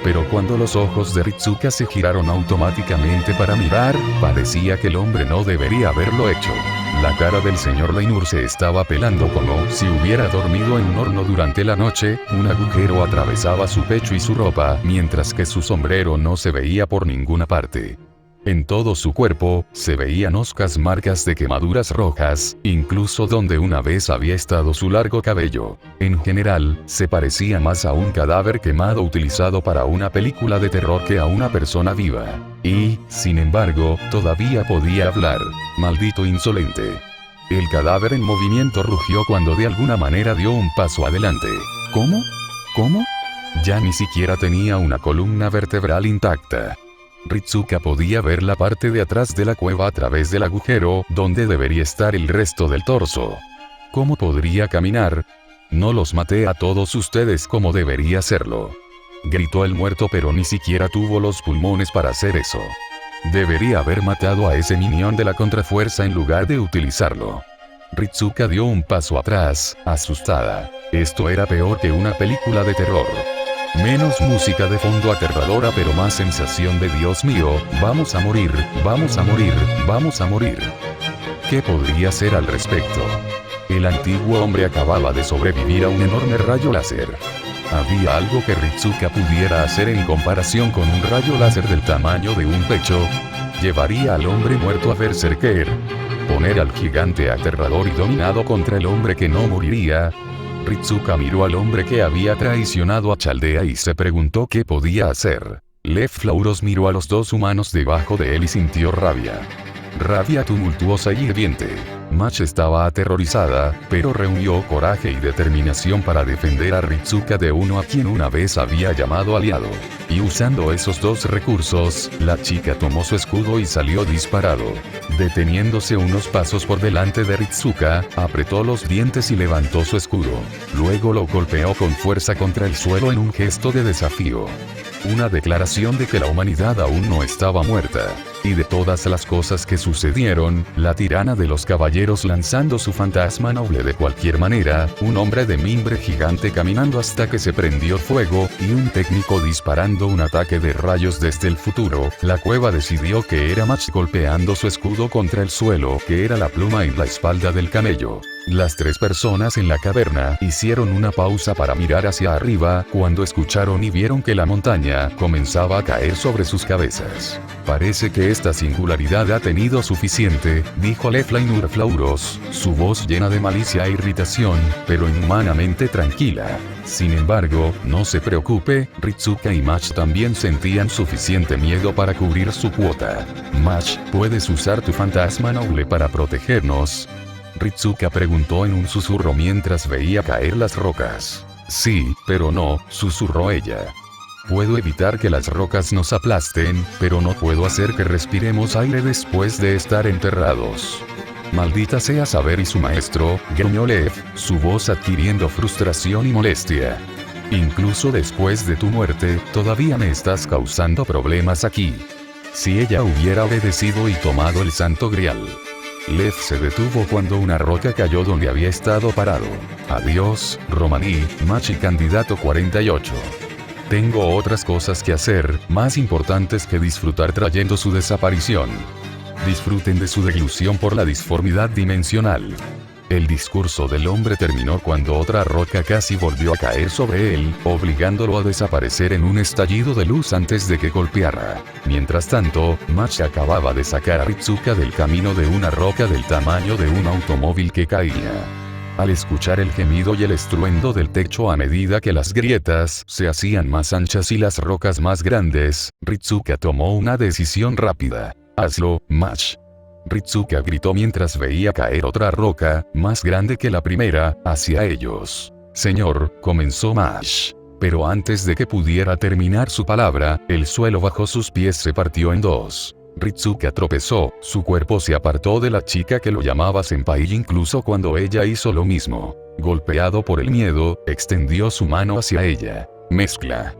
Pero cuando los ojos de Ritsuka se giraron automáticamente para mirar, parecía que el hombre no debería haberlo hecho. La cara del señor Leinur se estaba pelando como si hubiera dormido en un horno durante la noche, un agujero atravesaba su pecho y su ropa, mientras que su sombrero no se veía por ninguna parte. En todo su cuerpo, se veían hoscas marcas de quemaduras rojas, incluso donde una vez había estado su largo cabello. En general, se parecía más a un cadáver quemado utilizado para una película de terror que a una persona viva. Y, sin embargo, todavía podía hablar. Maldito insolente. El cadáver en movimiento rugió cuando de alguna manera dio un paso adelante. ¿Cómo? ¿Cómo? Ya ni siquiera tenía una columna vertebral intacta. Ritsuka podía ver la parte de atrás de la cueva a través del agujero, donde debería estar el resto del torso. ¿Cómo podría caminar? No los maté a todos ustedes como debería hacerlo. Gritó el muerto, pero ni siquiera tuvo los pulmones para hacer eso. Debería haber matado a ese minión de la contrafuerza en lugar de utilizarlo. Ritsuka dio un paso atrás, asustada. Esto era peor que una película de terror. Menos música de fondo aterradora, pero más sensación de Dios mío, vamos a morir, vamos a morir, vamos a morir. ¿Qué podría hacer al respecto? El antiguo hombre acababa de sobrevivir a un enorme rayo láser. ¿Había algo que Ritsuka pudiera hacer en comparación con un rayo láser del tamaño de un pecho? Llevaría al hombre muerto a Berserker. Poner al gigante aterrador y dominado contra el hombre que no moriría. Ritsuka miró al hombre que había traicionado a Chaldea y se preguntó qué podía hacer. Leflauros miró a los dos humanos debajo de él y sintió rabia. Rabia tumultuosa y hirviente. Mach estaba aterrorizada, pero reunió coraje y determinación para defender a Ritsuka de uno a quien una vez había llamado aliado. Y usando esos dos recursos, la chica tomó su escudo y salió disparado. Deteniéndose unos pasos por delante de Ritsuka, apretó los dientes y levantó su escudo. Luego lo golpeó con fuerza contra el suelo en un gesto de desafío. Una declaración de que la humanidad aún no estaba muerta. Y de todas las cosas que sucedieron, la tirana de los caballeros lanzando su fantasma noble de cualquier manera, un hombre de mimbre gigante caminando hasta que se prendió fuego, y un técnico disparando un ataque de rayos desde el futuro, la cueva decidió que era Mach golpeando su escudo contra el suelo, que era la pluma en la espalda del camello. Las tres personas en la caverna hicieron una pausa para mirar hacia arriba, cuando escucharon y vieron que la montaña comenzaba a caer sobre sus cabezas. Parece que esta singularidad ha tenido suficiente, dijo Leflainur Flauros, su voz llena de malicia e irritación, pero inhumanamente tranquila. Sin embargo, no se preocupe, Ritsuka y Mach también sentían suficiente miedo para cubrir su cuota. Mach, ¿puedes usar tu fantasma noble para protegernos? Ritsuka preguntó en un susurro mientras veía caer las rocas. Sí, pero no, susurró ella. Puedo evitar que las rocas nos aplasten, pero no puedo hacer que respiremos aire después de estar enterrados. Maldita sea Saber y su maestro, gruñó Lev, su voz adquiriendo frustración y molestia. Incluso después de tu muerte, todavía me estás causando problemas aquí. Si ella hubiera obedecido y tomado el Santo Grial. Lev se detuvo cuando una roca cayó donde había estado parado. Adiós, Romaní, Mach y candidato 48. Tengo otras cosas que hacer, más importantes que disfrutar trayendo su desaparición. Disfruten de su deglución por la disformidad dimensional. El discurso del hombre terminó cuando otra roca casi volvió a caer sobre él, obligándolo a desaparecer en un estallido de luz antes de que golpeara. Mientras tanto, Mach acababa de sacar a Ritsuka del camino de una roca del tamaño de un automóvil que caía. Al escuchar el gemido y el estruendo del techo a medida que las grietas se hacían más anchas y las rocas más grandes, Ritsuka tomó una decisión rápida. Hazlo, Mach. Ritsuka gritó mientras veía caer otra roca, más grande que la primera, hacia ellos. Señor, comenzó Mach. Pero antes de que pudiera terminar su palabra, el suelo bajo sus pies se partió en dos. Ritsuka tropezó, su cuerpo se apartó de la chica que lo llamaba senpai incluso cuando ella hizo lo mismo. Golpeado por el miedo, extendió su mano hacia ella. Mezcla.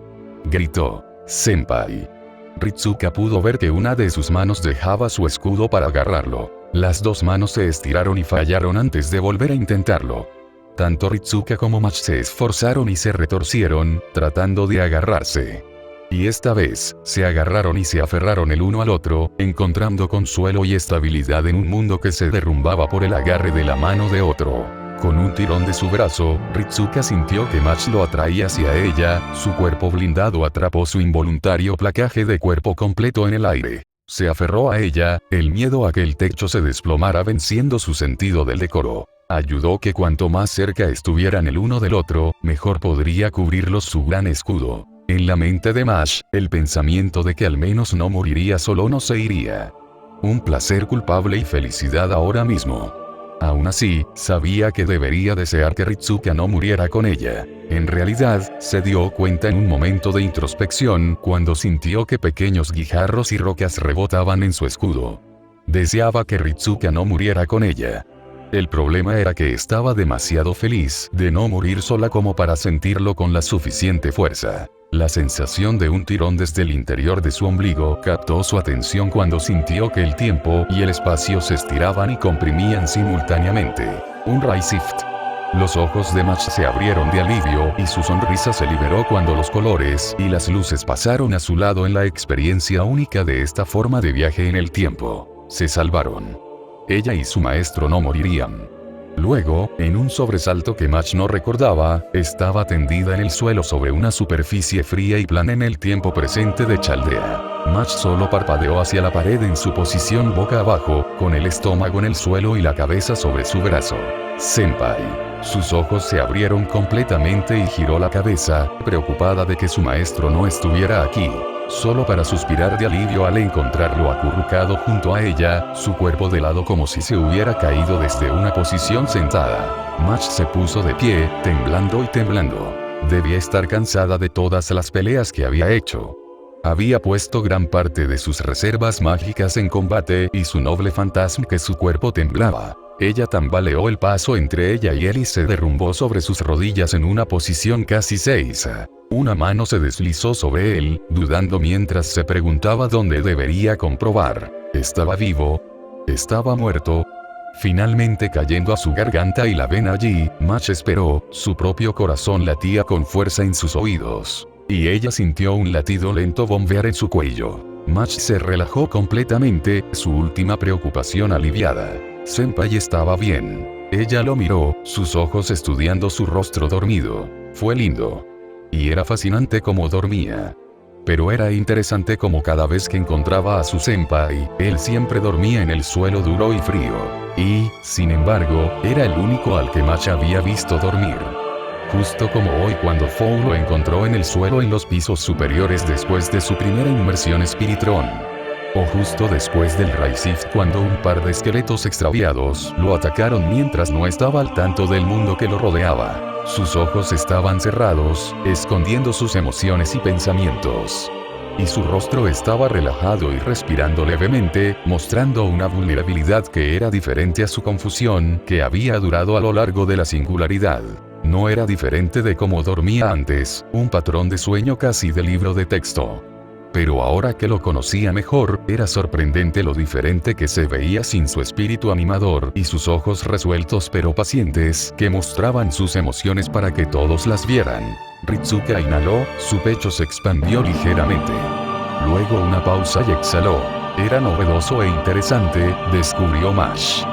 Gritó. Senpai. Ritsuka pudo ver que una de sus manos dejaba su escudo para agarrarlo. Las dos manos se estiraron y fallaron antes de volver a intentarlo. Tanto Ritsuka como Mach se esforzaron y se retorcieron, tratando de agarrarse. Y esta vez, se agarraron y se aferraron el uno al otro, encontrando consuelo y estabilidad en un mundo que se derrumbaba por el agarre de la mano de otro. Con un tirón de su brazo, Ritsuka sintió que Mach lo atraía hacia ella, su cuerpo blindado atrapó su involuntario placaje de cuerpo completo en el aire. Se aferró a ella, el miedo a que el techo se desplomara venciendo su sentido del decoro. Ayudó que cuanto más cerca estuvieran el uno del otro, mejor podría cubrirlos su gran escudo. En la mente de Mach, el pensamiento de que al menos no moriría solo no se iría. Un placer culpable y felicidad ahora mismo. Aún así, sabía que debería desear que Ritsuka no muriera con ella. En realidad, se dio cuenta en un momento de introspección cuando sintió que pequeños guijarros y rocas rebotaban en su escudo. Deseaba que Ritsuka no muriera con ella. El problema era que estaba demasiado feliz de no morir sola como para sentirlo con la suficiente fuerza. La sensación de un tirón desde el interior de su ombligo captó su atención cuando sintió que el tiempo y el espacio se estiraban y comprimían simultáneamente. Un Raisift. Los ojos de Mach se abrieron de alivio y su sonrisa se liberó cuando los colores y las luces pasaron a su lado en la experiencia única de esta forma de viaje en el tiempo. Se salvaron. Ella y su maestro no morirían. Luego, en un sobresalto que Mach no recordaba, estaba tendida en el suelo sobre una superficie fría y plana en el tiempo presente de Chaldea. Mach solo parpadeó hacia la pared en su posición boca abajo, con el estómago en el suelo y la cabeza sobre su brazo. Senpai. Sus ojos se abrieron completamente y giró la cabeza, preocupada de que su maestro no estuviera aquí. Solo para suspirar de alivio al encontrarlo acurrucado junto a ella, su cuerpo de lado como si se hubiera caído desde una posición sentada. Mach se puso de pie, temblando y temblando. Debía estar cansada de todas las peleas que había hecho. Había puesto gran parte de sus reservas mágicas en combate y su noble fantasma que su cuerpo temblaba. Ella tambaleó el paso entre ella y él y se derrumbó sobre sus rodillas en una posición casi seisa. Una mano se deslizó sobre él, dudando mientras se preguntaba dónde debería comprobar. ¿Estaba vivo? ¿Estaba muerto? Finalmente cayendo a su garganta y la vena allí, Mach esperó, su propio corazón latía con fuerza en sus oídos. Y ella sintió un latido lento bombear en su cuello. Mach se relajó completamente, su última preocupación aliviada. Senpai estaba bien. Ella lo miró, sus ojos estudiando su rostro dormido. Fue lindo. Y era fascinante cómo dormía. Pero era interesante como cada vez que encontraba a su senpai, él siempre dormía en el suelo duro y frío. Y, sin embargo, era el único al que Mach había visto dormir. Justo como hoy cuando Fou lo encontró en el suelo en los pisos superiores después de su primera inmersión Spiritron. O justo después del Raisift cuando un par de esqueletos extraviados lo atacaron mientras no estaba al tanto del mundo que lo rodeaba. Sus ojos estaban cerrados, escondiendo sus emociones y pensamientos. Y su rostro estaba relajado y respirando levemente, mostrando una vulnerabilidad que era diferente a su confusión, que había durado a lo largo de la singularidad. No era diferente de cómo dormía antes, un patrón de sueño casi de libro de texto. Pero ahora que lo conocía mejor, era sorprendente lo diferente que se veía sin su espíritu animador y sus ojos resueltos pero pacientes, que mostraban sus emociones para que todos las vieran. Ritsuka inhaló, su pecho se expandió ligeramente. Luego una pausa y exhaló. Era novedoso e interesante, descubrió Mach.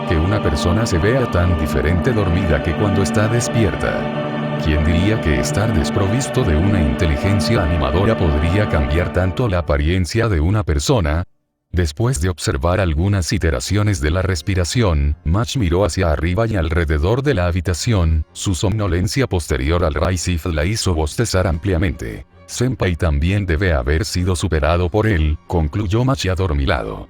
Que una persona se vea tan diferente dormida que cuando está despierta. ¿Quién diría que estar desprovisto de una inteligencia animadora podría cambiar tanto la apariencia de una persona? Después de observar algunas iteraciones de la respiración, Mach miró hacia arriba y alrededor de la habitación, su somnolencia posterior al Raisift la hizo bostezar ampliamente. Senpai también debe haber sido superado por él, concluyó Mach adormilado.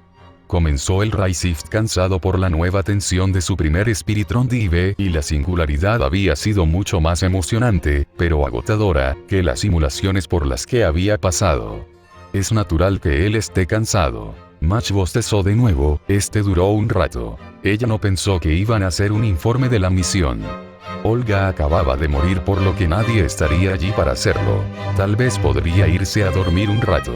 Comenzó el Raisift cansado por la nueva tensión de su primer Spiritron Dive y la singularidad había sido mucho más emocionante, pero agotadora, que las simulaciones por las que había pasado. Es natural que él esté cansado. Match bostezó de nuevo, duró un rato. Ella no pensó que iban a hacer un informe de la misión. Olga acababa de morir por lo que nadie estaría allí para hacerlo. Tal vez podría irse a dormir un rato.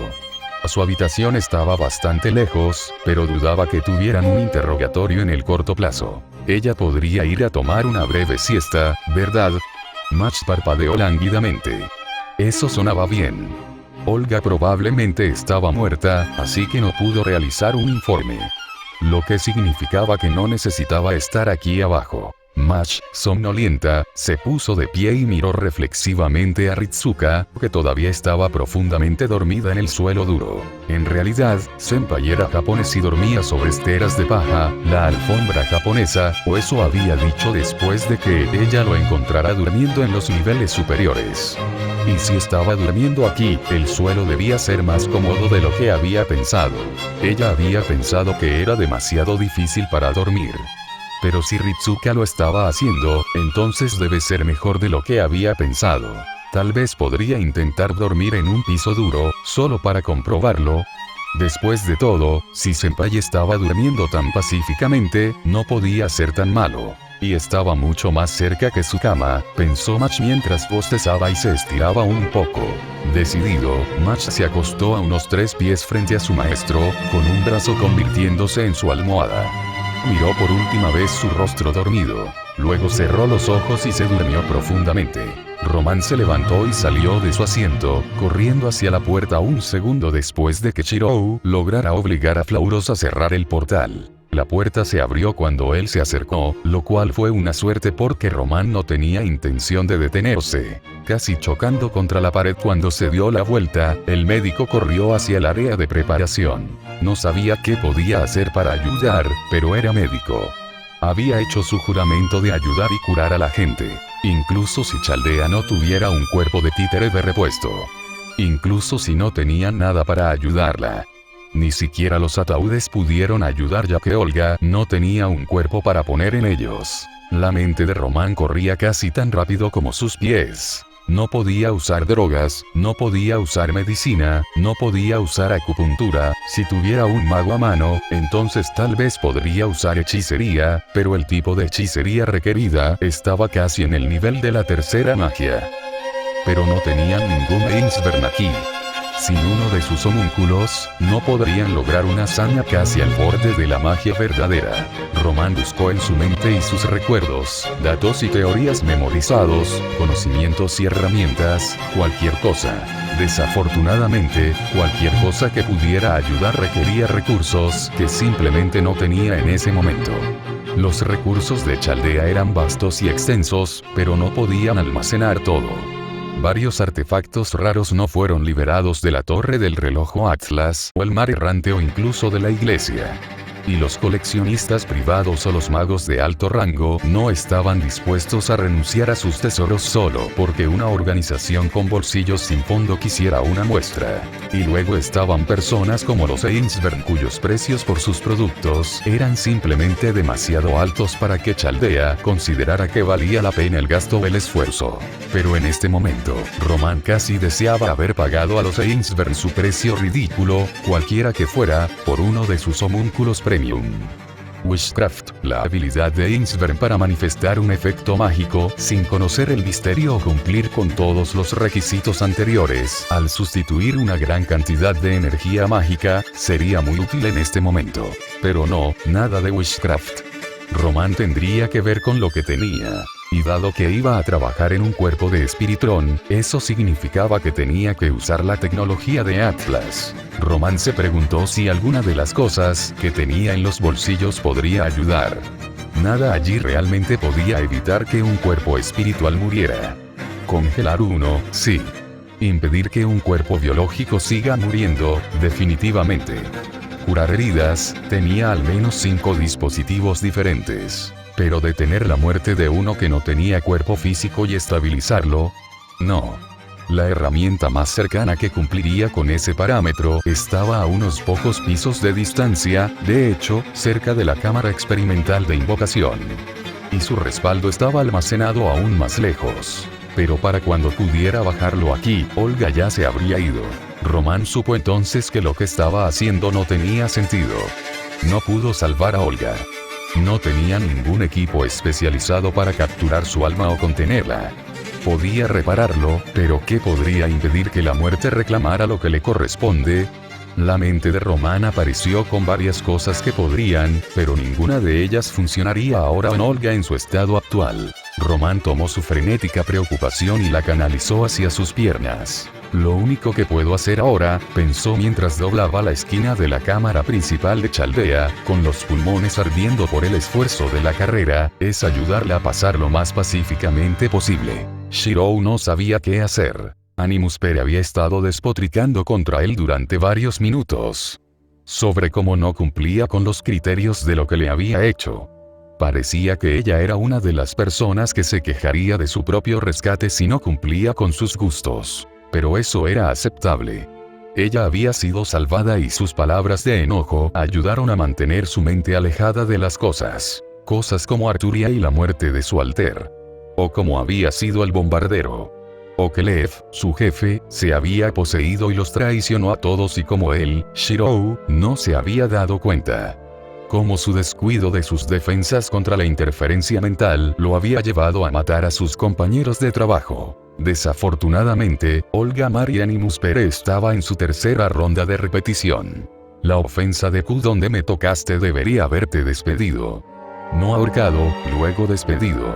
Su habitación estaba bastante lejos, pero dudaba que tuvieran un interrogatorio en el corto plazo. Ella podría ir a tomar una breve siesta, ¿verdad? Match parpadeó lánguidamente. Eso sonaba bien. Olga probablemente estaba muerta, así que no pudo realizar un informe. Lo que significaba que no necesitaba estar aquí abajo. Match, somnolienta, se puso de pie y miró reflexivamente a Ritsuka, que todavía estaba profundamente dormida en el suelo duro. En realidad, Senpai era japonés y dormía sobre esteras de paja, la alfombra japonesa, o eso había dicho después de que ella lo encontrara durmiendo en los niveles superiores. Y si estaba durmiendo aquí, el suelo debía ser más cómodo de lo que había pensado. Ella había pensado que era demasiado difícil para dormir. Pero si Ritsuka lo estaba haciendo, entonces debe ser mejor de lo que había pensado. Tal vez podría intentar dormir en un piso duro, solo para comprobarlo. Después de todo, si Senpai estaba durmiendo tan pacíficamente, no podía ser tan malo. Y estaba mucho más cerca que su cama, pensó Match mientras bostezaba y se estiraba un poco. Decidido, Match se acostó a unos 3 pies frente a su maestro, con un brazo convirtiéndose en su almohada. Miró por última vez su rostro dormido. Luego cerró los ojos y se durmió profundamente. Roman se levantó y salió de su asiento, corriendo hacia la puerta un segundo después de que Chirou lograra obligar a Flauros a cerrar el portal. La puerta se abrió cuando él se acercó, lo cual fue una suerte porque Roman no tenía intención de detenerse. Casi chocando contra la pared cuando se dio la vuelta, el médico corrió hacia el área de preparación. No sabía qué podía hacer para ayudar, pero era médico. Había hecho su juramento de ayudar y curar a la gente, incluso si Chaldea no tuviera un cuerpo de títere de repuesto. Incluso si no tenía nada para ayudarla. Ni siquiera los ataúdes pudieron ayudar ya que Olga no tenía un cuerpo para poner en ellos. La mente de Roman corría casi tan rápido como sus pies. No podía usar drogas, no podía usar medicina, no podía usar acupuntura. Si tuviera un mago a mano, entonces tal vez podría usar hechicería, pero el tipo de hechicería requerida estaba casi en el nivel de la tercera magia. Pero no tenían ningún Ainsburn aquí. Sin uno de sus homúnculos, no podrían lograr una hazaña casi al borde de la magia verdadera. Roman buscó en su mente y sus recuerdos, datos y teorías memorizados, conocimientos y herramientas, cualquier cosa. Desafortunadamente, cualquier cosa que pudiera ayudar requería recursos que simplemente no tenía en ese momento. Los recursos de Chaldea eran vastos y extensos, pero no podían almacenar todo. Varios artefactos raros no fueron liberados de la torre del reloj o Atlas, o el mar errante o incluso de la iglesia. Y los coleccionistas privados o los magos de alto rango no estaban dispuestos a renunciar a sus tesoros solo porque una organización con bolsillos sin fondo quisiera una muestra. Y luego estaban personas como los Ainsburn cuyos precios por sus productos eran simplemente demasiado altos para que Chaldea considerara que valía la pena el gasto o el esfuerzo. Pero en este momento, Roman casi deseaba haber pagado a los Ainsburn su precio ridículo, cualquiera que fuera, por uno de sus homúnculos premium. Witchcraft, la habilidad de Ainsburn para manifestar un efecto mágico sin conocer el misterio o cumplir con todos los requisitos anteriores, al sustituir una gran cantidad de energía mágica, sería muy útil en este momento. Pero no, nada de Witchcraft. Roman tendría que ver con lo que tenía. Y dado que iba a trabajar en un cuerpo de Spiritron, eso significaba que tenía que usar la tecnología de Atlas. Roman se preguntó si alguna de las cosas que tenía en los bolsillos podría ayudar. Nada allí realmente podía evitar que un cuerpo espiritual muriera. Congelar uno, sí. Impedir que un cuerpo biológico siga muriendo, definitivamente. Curar heridas, tenía al menos 5 dispositivos diferentes. Pero detener la muerte de uno que no tenía cuerpo físico y estabilizarlo, no. La herramienta más cercana que cumpliría con ese parámetro estaba a unos pocos pisos de distancia, de hecho, cerca de la cámara experimental de invocación. Y su respaldo estaba almacenado aún más lejos. Pero para cuando pudiera bajarlo aquí, Olga ya se habría ido. Román supo entonces que lo que estaba haciendo no tenía sentido. No pudo salvar a Olga. No tenía ningún equipo especializado para capturar su alma o contenerla. Podía repararlo, pero ¿qué podría impedir que la muerte reclamara lo que le corresponde? La mente de Román apareció con varias cosas que podrían, pero ninguna de ellas funcionaría ahora con Olga en su estado actual. Román tomó su frenética preocupación y la canalizó hacia sus piernas. Lo único que puedo hacer ahora, pensó mientras doblaba la esquina de la cámara principal de Chaldea, con los pulmones ardiendo por el esfuerzo de la carrera, es ayudarla a pasar lo más pacíficamente posible. Shirou no sabía qué hacer. Animus Pere había estado despotricando contra él durante varios minutos. Sobre cómo no cumplía con los criterios de lo que le había hecho. Parecía que ella era una de las personas que se quejaría de su propio rescate si no cumplía con sus gustos. Pero eso era aceptable. Ella había sido salvada y sus palabras de enojo ayudaron a mantener su mente alejada de las cosas. Cosas como Arturia y la muerte de su alter. O como había sido el bombardero. O que Lev, su jefe, se había poseído y los traicionó a todos y como él, Shirou, no se había dado cuenta. Como su descuido de sus defensas contra la interferencia mental lo había llevado a matar a sus compañeros de trabajo. Desafortunadamente, Olga María Animus Pere estaba en su tercera ronda de repetición. La ofensa de Q donde me tocaste debería haberte despedido. No ahorcado, luego despedido.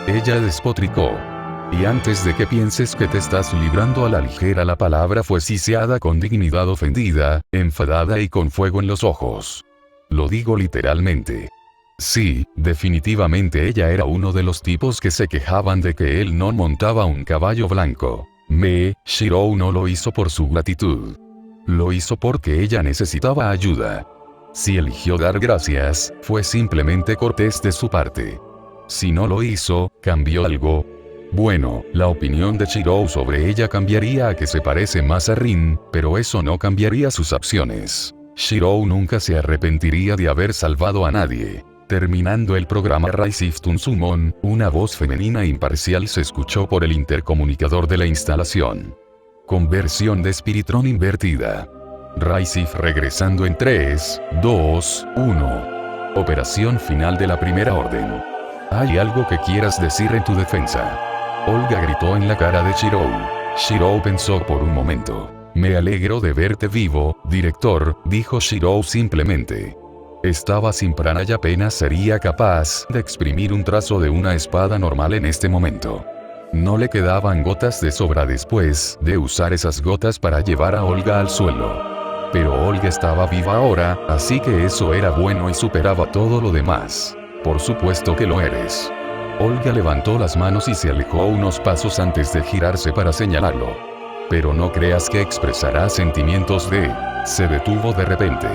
Ella despotricó. Y antes de que pienses que te estás librando a la ligera, la palabra fue siseada con dignidad ofendida, enfadada y con fuego en los ojos. Lo digo literalmente. Sí, definitivamente ella era uno de los tipos que se quejaban de que él no montaba un caballo blanco. Shirou no lo hizo por su gratitud. Lo hizo porque ella necesitaba ayuda. Si eligió dar gracias, fue simplemente cortés de su parte. Si no lo hizo, ¿cambió algo? Bueno, la opinión de Shirou sobre ella cambiaría a que se parece más a Rin, pero eso no cambiaría sus acciones. Shirou nunca se arrepentiría de haber salvado a nadie. Terminando el programa Raisiftun Summon, una voz femenina imparcial se escuchó por el intercomunicador de la instalación. Conversión de Spiritron invertida. Raisif regresando en 3, 2, 1. Operación final de la primera orden. ¿Hay algo que quieras decir en tu defensa? Olga gritó en la cara de Shirou. Shirou pensó por un momento. Me alegro de verte vivo, director, dijo Shirou simplemente. Estaba sin prana y apenas sería capaz de exprimir un trazo de una espada normal en este momento. No le quedaban gotas de sobra después de usar esas gotas para llevar a Olga al suelo. Pero Olga estaba viva ahora, así que eso era bueno y superaba todo lo demás. Por supuesto que lo eres. Olga levantó las manos y se alejó unos pasos antes de girarse para señalarlo. Pero no creas que expresará sentimientos de... Se detuvo de repente.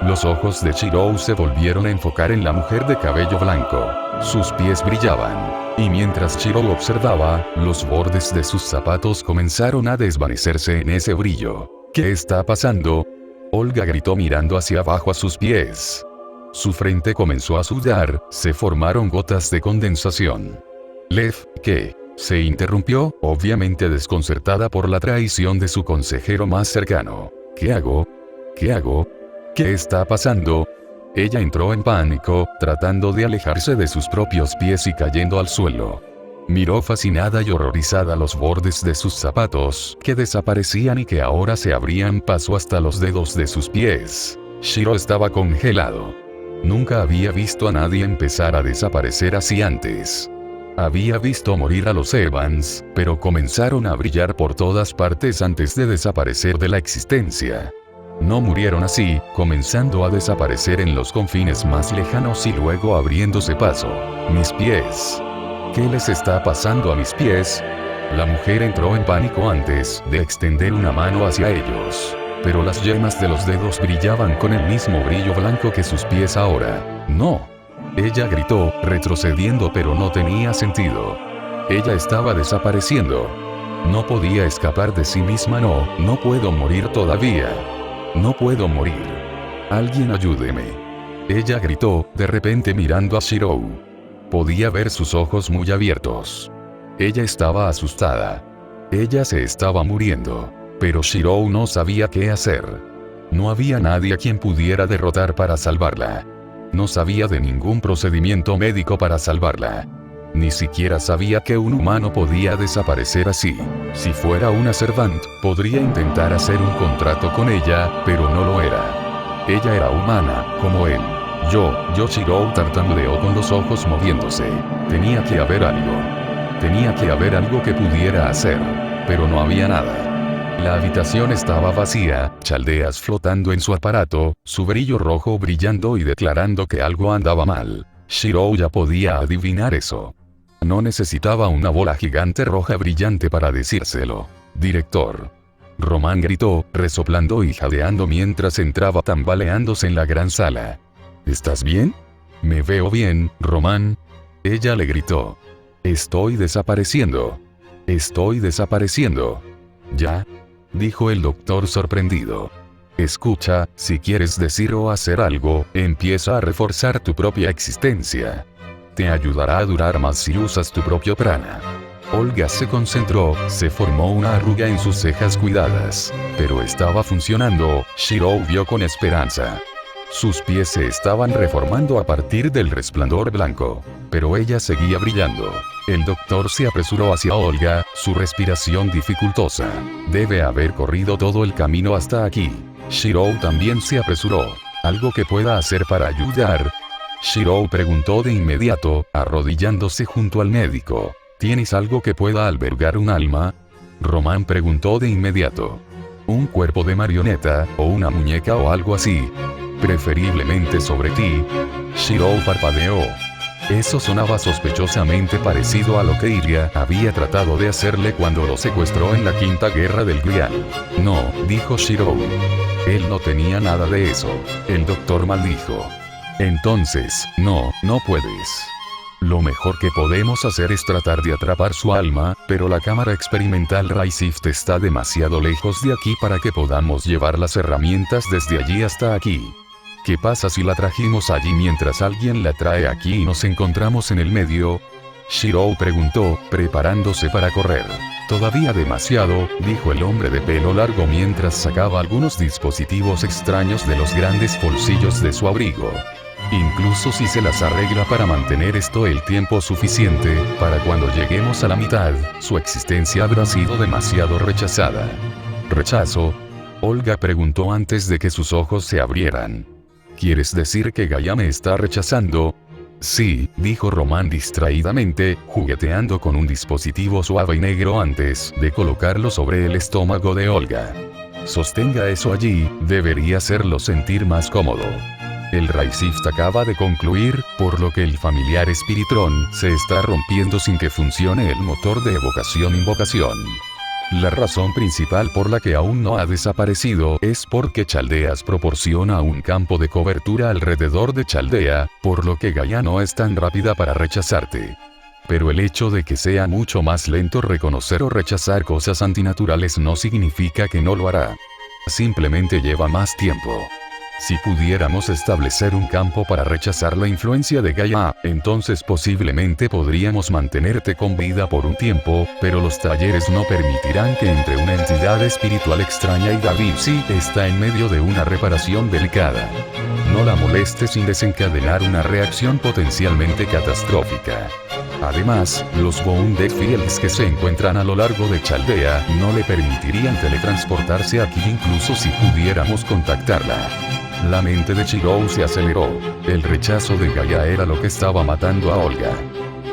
Los ojos de Shirou se volvieron a enfocar en la mujer de cabello blanco. Sus pies brillaban. Y mientras Shirou observaba, los bordes de sus zapatos comenzaron a desvanecerse en ese brillo. ¿Qué está pasando? Olga gritó mirando hacia abajo a sus pies. Su frente comenzó a sudar, se formaron gotas de condensación. Lev, ¿qué? Se interrumpió, obviamente desconcertada por la traición de su consejero más cercano. ¿Qué hago? ¿Qué hago? ¿Qué está pasando? Ella entró en pánico, tratando de alejarse de sus propios pies y cayendo al suelo. Miró fascinada y horrorizada los bordes de sus zapatos, que desaparecían y que ahora se abrían paso hasta los dedos de sus pies. Shirou estaba congelado. Nunca había visto a nadie empezar a desaparecer así antes. Había visto morir a los Evans, pero comenzaron a brillar por todas partes antes de desaparecer de la existencia. No murieron así, comenzando a desaparecer en los confines más lejanos y luego abriéndose paso. Mis pies. ¿Qué les está pasando a mis pies? La mujer entró en pánico antes de extender una mano hacia ellos. Pero las yemas de los dedos brillaban con el mismo brillo blanco que sus pies ahora. ¡No! Ella gritó, retrocediendo, pero no tenía sentido. Ella estaba desapareciendo. No podía escapar de sí misma. No puedo morir todavía. No puedo morir. Alguien ayúdeme. Ella gritó, de repente mirando a Shirou. Podía ver sus ojos muy abiertos. Ella estaba asustada. Ella se estaba muriendo. Pero Shirou no sabía qué hacer. No había nadie a quien pudiera derrotar para salvarla. No sabía de ningún procedimiento médico para salvarla. Ni siquiera sabía que un humano podía desaparecer así. Si fuera una Servant, podría intentar hacer un contrato con ella, pero no lo era. Ella era humana, como él. Shirou tartamudeó con los ojos moviéndose. Tenía que haber algo. Tenía que haber algo que pudiera hacer. Pero no había nada. La habitación estaba vacía, Chaldeas flotando en su aparato, su brillo rojo brillando y declarando que algo andaba mal. Shirou ya podía adivinar eso. No necesitaba una bola gigante roja brillante para decírselo. Director. Román gritó, resoplando y jadeando mientras entraba tambaleándose en la gran sala. ¿Estás bien? ¿Me veo bien, Román? Ella le gritó. Estoy desapareciendo. Estoy desapareciendo. ¿Ya? Dijo el doctor sorprendido. Escucha, si quieres decir o hacer algo, empieza a reforzar tu propia existencia. Te ayudará a durar más si usas tu propio prana. Olga se concentró, se formó una arruga en sus cejas cuidadas. Pero estaba funcionando, Shirou vio con esperanza. Sus pies se estaban reformando a partir del resplandor blanco. Pero ella seguía brillando. El doctor se apresuró hacia Olga, su respiración dificultosa. Debe haber corrido todo el camino hasta aquí. Shirou también se apresuró. ¿Algo que pueda hacer para ayudar? Shirou preguntó de inmediato, arrodillándose junto al médico. ¿Tienes algo que pueda albergar un alma? Román preguntó de inmediato. ¿Un cuerpo de marioneta, o una muñeca o algo así? Preferiblemente sobre ti. Shirou parpadeó. Eso sonaba sospechosamente parecido a lo que Iria había tratado de hacerle cuando lo secuestró en la Quinta Guerra del Grial. No, dijo Shirou. Él no tenía nada de eso. El doctor maldijo. Entonces, no puedes. Lo mejor que podemos hacer es tratar de atrapar su alma, pero la cámara experimental Raisift está demasiado lejos de aquí para que podamos llevar las herramientas desde allí hasta aquí. ¿Qué pasa si la trajimos allí mientras alguien la trae aquí y nos encontramos en el medio? Shirou preguntó, preparándose para correr. Todavía demasiado, dijo el hombre de pelo largo mientras sacaba algunos dispositivos extraños de los grandes bolsillos de su abrigo. Incluso si se las arregla para mantener esto el tiempo suficiente, para cuando lleguemos a la mitad, su existencia habrá sido demasiado rechazada. ¿Rechazo? Olga preguntó antes de que sus ojos se abrieran. ¿Quieres decir que Gaia me está rechazando? Sí, dijo Román distraídamente, jugueteando con un dispositivo suave y negro antes de colocarlo sobre el estómago de Olga. Sostenga eso allí, debería hacerlo sentir más cómodo. El Raisift acaba de concluir, por lo que el familiar Espiritrón se está rompiendo sin que funcione el motor de evocación-invocación. La razón principal por la que aún no ha desaparecido es porque Chaldeas proporciona un campo de cobertura alrededor de Chaldea, por lo que Gaia no es tan rápida para rechazarte. Pero el hecho de que sea mucho más lento reconocer o rechazar cosas antinaturales no significa que no lo hará. Simplemente lleva más tiempo. Si pudiéramos establecer un campo para rechazar la influencia de Gaia, entonces posiblemente podríamos mantenerte con vida por un tiempo, pero los talleres no permitirán que entre una entidad espiritual extraña y David sí está en medio de una reparación delicada. No la molestes sin desencadenar una reacción potencialmente catastrófica. Además, los Wounded Fields que se encuentran a lo largo de Chaldea no le permitirían teletransportarse aquí incluso si pudiéramos contactarla. La mente de Shirou se aceleró. El rechazo de Gaia era lo que estaba matando a Olga.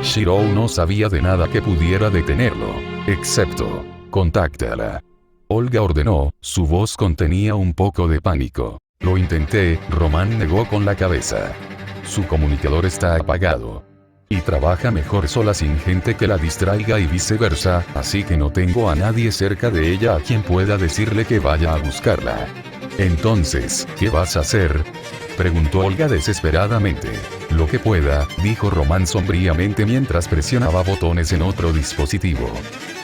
Shirou no sabía de nada que pudiera detenerlo, excepto, contáctala. Olga ordenó, su voz contenía un poco de pánico. Lo intenté, Román negó con la cabeza. Su comunicador está apagado. Y trabaja mejor sola sin gente que la distraiga y viceversa, así que no tengo a nadie cerca de ella a quien pueda decirle que vaya a buscarla. Entonces, ¿qué vas a hacer? Preguntó Olga desesperadamente. Lo que pueda, dijo Román sombríamente mientras presionaba botones en otro dispositivo.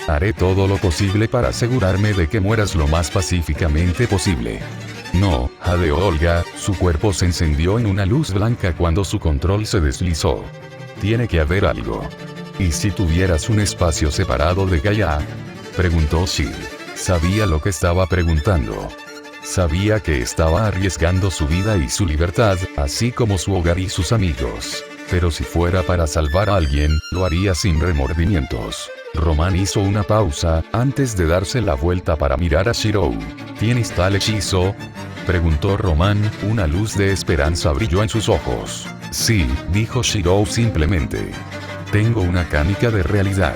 Haré todo lo posible para asegurarme de que mueras lo más pacíficamente posible. No, jadeó Olga, su cuerpo se encendió en una luz blanca cuando su control se deslizó. Tiene que haber algo. ¿Y si tuvieras un espacio separado de Gaia? Preguntó Shir. Sabía lo que estaba preguntando. Sabía que estaba arriesgando su vida y su libertad, así como su hogar y sus amigos. Pero si fuera para salvar a alguien, lo haría sin remordimientos. Román hizo una pausa, antes de darse la vuelta para mirar a Shirou. ¿Tienes tal hechizo? Preguntó Román, una luz de esperanza brilló en sus ojos. Sí, dijo Shirou simplemente. Tengo una canica de realidad.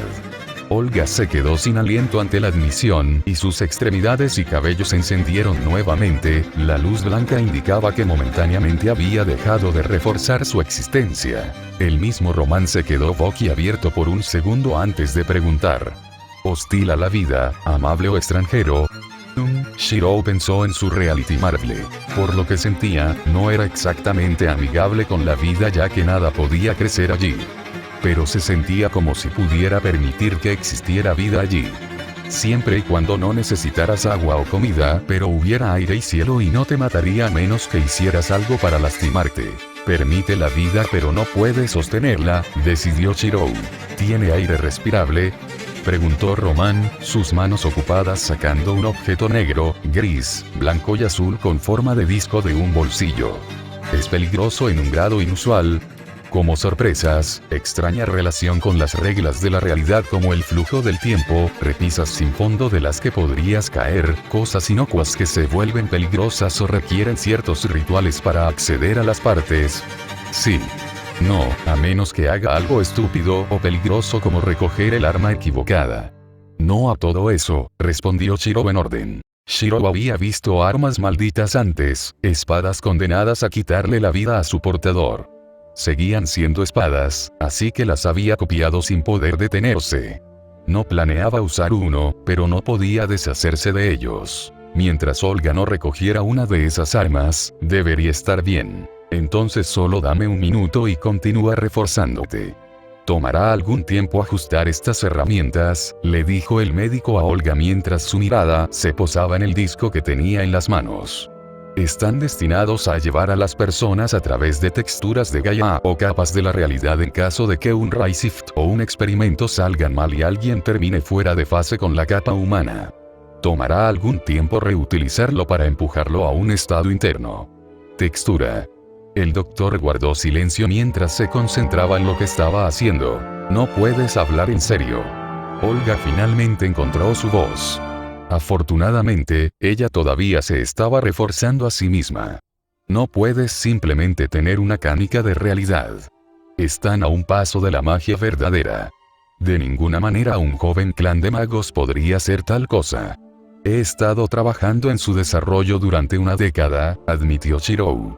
Olga se quedó sin aliento ante la admisión, y sus extremidades y cabellos se encendieron nuevamente. La luz blanca indicaba que momentáneamente había dejado de reforzar su existencia. El mismo Román se quedó boquiabierto por un segundo antes de preguntar. ¿Hostil a la vida, amable o extranjero? Shirou pensó en su reality marble. Por lo que sentía, no era exactamente amigable con la vida ya que nada podía crecer allí. Pero se sentía como si pudiera permitir que existiera vida allí. Siempre y cuando no necesitaras agua o comida, pero hubiera aire y cielo y no te mataría a menos que hicieras algo para lastimarte. Permite la vida pero no puede sostenerla, decidió Shirou. ¿Tiene aire respirable? Preguntó Román, sus manos ocupadas sacando un objeto negro, gris, blanco y azul con forma de disco de un bolsillo. Es peligroso en un grado inusual. Como sorpresas, extraña relación con las reglas de la realidad como el flujo del tiempo, repisas sin fondo de las que podrías caer, cosas inocuas que se vuelven peligrosas o requieren ciertos rituales para acceder a las partes. Sí. No, a menos que haga algo estúpido o peligroso como recoger el arma equivocada. No a todo eso, respondió Shirou en orden. Shirou había visto armas malditas antes, espadas condenadas a quitarle la vida a su portador. Seguían siendo espadas, así que las había copiado sin poder detenerse. No planeaba usar uno, pero no podía deshacerse de ellos. Mientras Olga no recogiera una de esas armas, debería estar bien. Entonces solo dame un minuto y continúa reforzándote. Tomará algún tiempo ajustar estas herramientas, le dijo el médico a Olga mientras su mirada se posaba en el disco que tenía en las manos. Están destinados a llevar a las personas a través de texturas de Gaia o capas de la realidad en caso de que un Rayshift o un experimento salgan mal y alguien termine fuera de fase con la capa humana. Tomará algún tiempo reutilizarlo para empujarlo a un estado interno. Textura. El doctor guardó silencio mientras se concentraba en lo que estaba haciendo. No puedes hablar en serio. Olga finalmente encontró su voz. Afortunadamente, ella todavía se estaba reforzando a sí misma. No puedes simplemente tener una canica de realidad. Están a un paso de la magia verdadera. De ninguna manera un joven clan de magos podría hacer tal cosa. He estado trabajando en su desarrollo durante una década, admitió Shirou.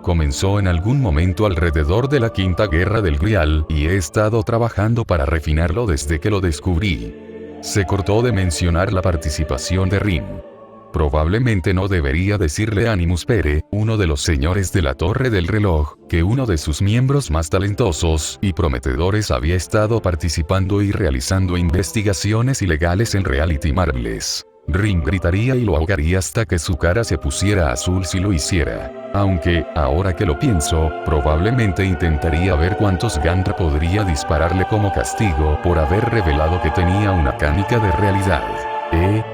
Comenzó en algún momento alrededor de la Quinta Guerra del Grial y he estado trabajando para refinarlo desde que lo descubrí. Se cortó de mencionar la participación de Rin. Probablemente no debería decirle a Animus Pere, uno de los señores de la Torre del Reloj, que uno de sus miembros más talentosos y prometedores había estado participando y realizando investigaciones ilegales en Reality Marbles. Rin gritaría y lo ahogaría hasta que su cara se pusiera azul si lo hiciera. Aunque, ahora que lo pienso, probablemente intentaría ver cuántos Gandra podría dispararle como castigo por haber revelado que tenía una canica de realidad.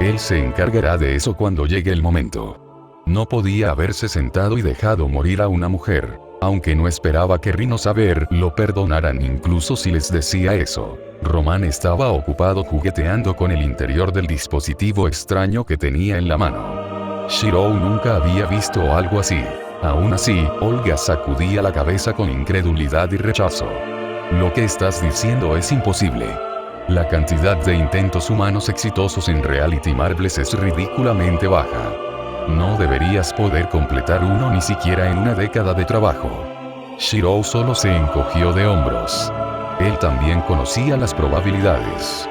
Él se encargará de eso cuando llegue el momento. No podía haberse sentado y dejado morir a una mujer, aunque no esperaba que Rin o Saber lo perdonaran incluso si les decía eso. Román estaba ocupado jugueteando con el interior del dispositivo extraño que tenía en la mano. Shirou nunca había visto algo así. Aún así, Olga sacudía la cabeza con incredulidad y rechazo. Lo que estás diciendo es imposible. La cantidad de intentos humanos exitosos en Reality Marbles es ridículamente baja. No deberías poder completar uno ni siquiera en una década de trabajo. Shirou solo se encogió de hombros. Él también conocía las probabilidades.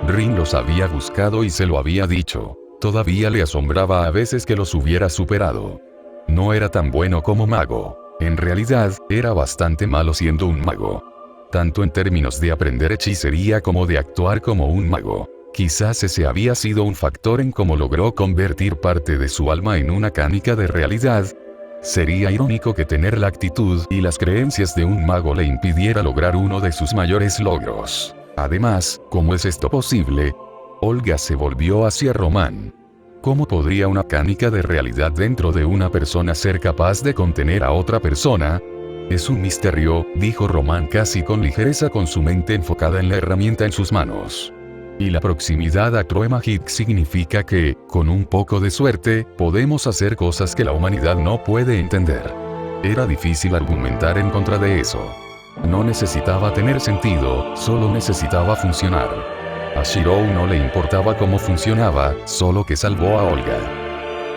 Rin los había buscado y se lo había dicho. Todavía le asombraba a veces que los hubiera superado. No era tan bueno como mago. En realidad, era bastante malo siendo un mago. Tanto en términos de aprender hechicería como de actuar como un mago. Quizás ese había sido un factor en cómo logró convertir parte de su alma en una canica de realidad. Sería irónico que tener la actitud y las creencias de un mago le impidiera lograr uno de sus mayores logros. Además, ¿cómo es esto posible? Olga se volvió hacia Román. ¿Cómo podría una canica de realidad dentro de una persona ser capaz de contener a otra persona? Es un misterio, dijo Román casi con ligereza con su mente enfocada en la herramienta en sus manos. Y la proximidad a Troemahit significa que, con un poco de suerte, podemos hacer cosas que la humanidad no puede entender. Era difícil argumentar en contra de eso. No necesitaba tener sentido, solo necesitaba funcionar. A Shirou no le importaba cómo funcionaba, solo que salvó a Olga.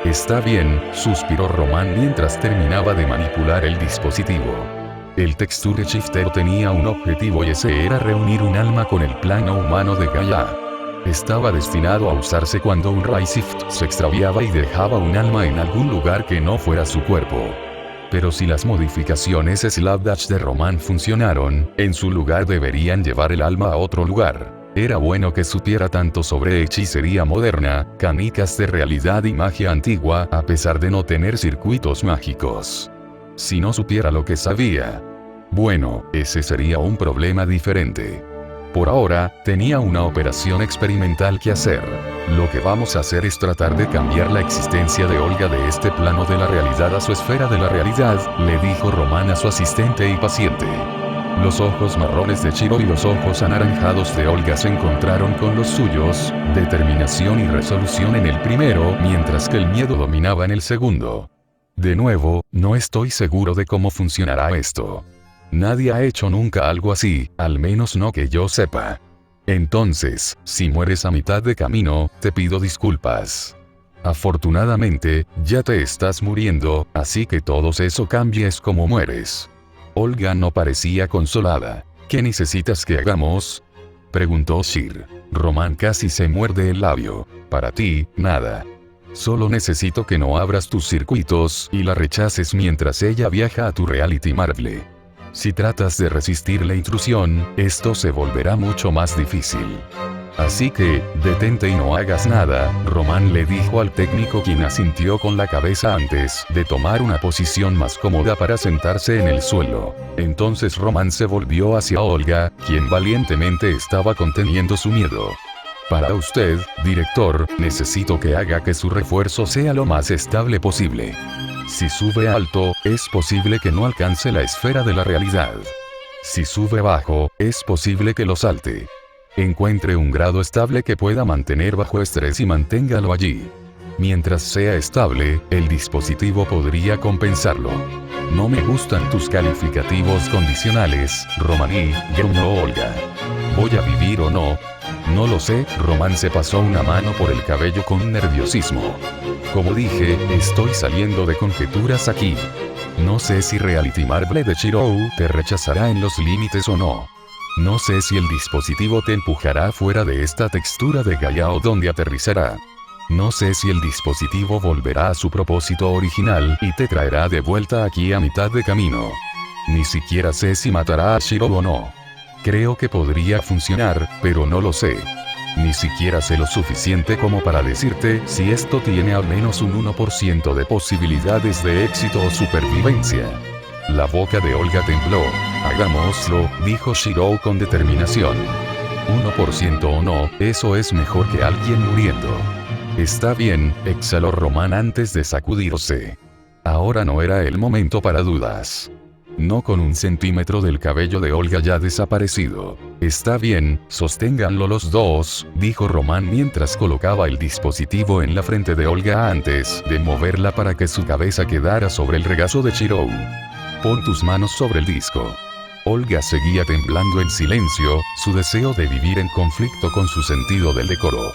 Está bien, suspiró Román mientras terminaba de manipular el dispositivo. El Texture Shifter tenía un objetivo y ese era reunir un alma con el plano humano de Gaia. Estaba destinado a usarse cuando un Rayshift se extraviaba y dejaba un alma en algún lugar que no fuera su cuerpo. Pero si las modificaciones Slapdash de Román funcionaron, en su lugar deberían llevar el alma a otro lugar. Era bueno que supiera tanto sobre hechicería moderna, canicas de realidad y magia antigua, a pesar de no tener circuitos mágicos. Si no supiera lo que sabía, bueno, ese sería un problema diferente. Por ahora, tenía una operación experimental que hacer. Lo que vamos a hacer es tratar de cambiar la existencia de Olga de este plano de la realidad a su esfera de la realidad, le dijo Román a su asistente y paciente. Los ojos marrones de Chiro y los ojos anaranjados de Olga se encontraron con los suyos, determinación y resolución en el primero, mientras que el miedo dominaba en el segundo. De nuevo, no estoy seguro de cómo funcionará esto. Nadie ha hecho nunca algo así, al menos no que yo sepa. Entonces, si mueres a mitad de camino, te pido disculpas. Afortunadamente, ya te estás muriendo, así que todo eso cambies como mueres. Olga no parecía consolada. ¿Qué necesitas que hagamos?, preguntó Shir. Román casi se muerde el labio. Para ti, nada. Solo necesito que no abras tus circuitos y la rechaces mientras ella viaja a tu reality Marble. Si tratas de resistir la intrusión, esto se volverá mucho más difícil. Así que, detente y no hagas nada, Román le dijo al técnico, quien asintió con la cabeza antes de tomar una posición más cómoda para sentarse en el suelo. Entonces Román se volvió hacia Olga, quien valientemente estaba conteniendo su miedo. Para usted, director, necesito que haga que su refuerzo sea lo más estable posible. Si sube alto, es posible que no alcance la esfera de la realidad. Si sube bajo, es posible que lo salte. Encuentre un grado estable que pueda mantener bajo estrés y manténgalo allí. Mientras sea estable, el dispositivo podría compensarlo. No me gustan tus calificativos condicionales, Romaní, gruñó Olga. ¿Voy a vivir o no? No lo sé, Román se pasó una mano por el cabello con nerviosismo. Como dije, estoy saliendo de conjeturas aquí. No sé si Reality Marble de Shirou te rechazará en los límites o no. No sé si el dispositivo te empujará fuera de esta textura de Gaia o donde aterrizará. No sé si el dispositivo volverá a su propósito original y te traerá de vuelta aquí a mitad de camino. Ni siquiera sé si matará a Shirou o no. Creo que podría funcionar, pero no lo sé. Ni siquiera sé lo suficiente como para decirte si esto tiene al menos un 1% de posibilidades de éxito o supervivencia. La boca de Olga tembló. Hagámoslo, dijo Shirou con determinación. 1% o no, eso es mejor que alguien muriendo. Está bien, exhaló Román antes de sacudirse. Ahora no era el momento para dudas. No con 1 centímetro del cabello de Olga ya desaparecido. Está bien, sosténganlo los dos, dijo Román mientras colocaba el dispositivo en la frente de Olga antes de moverla para que su cabeza quedara sobre el regazo de Shirou. Pon tus manos sobre el disco. Olga seguía temblando en silencio, su deseo de vivir en conflicto con su sentido del decoro.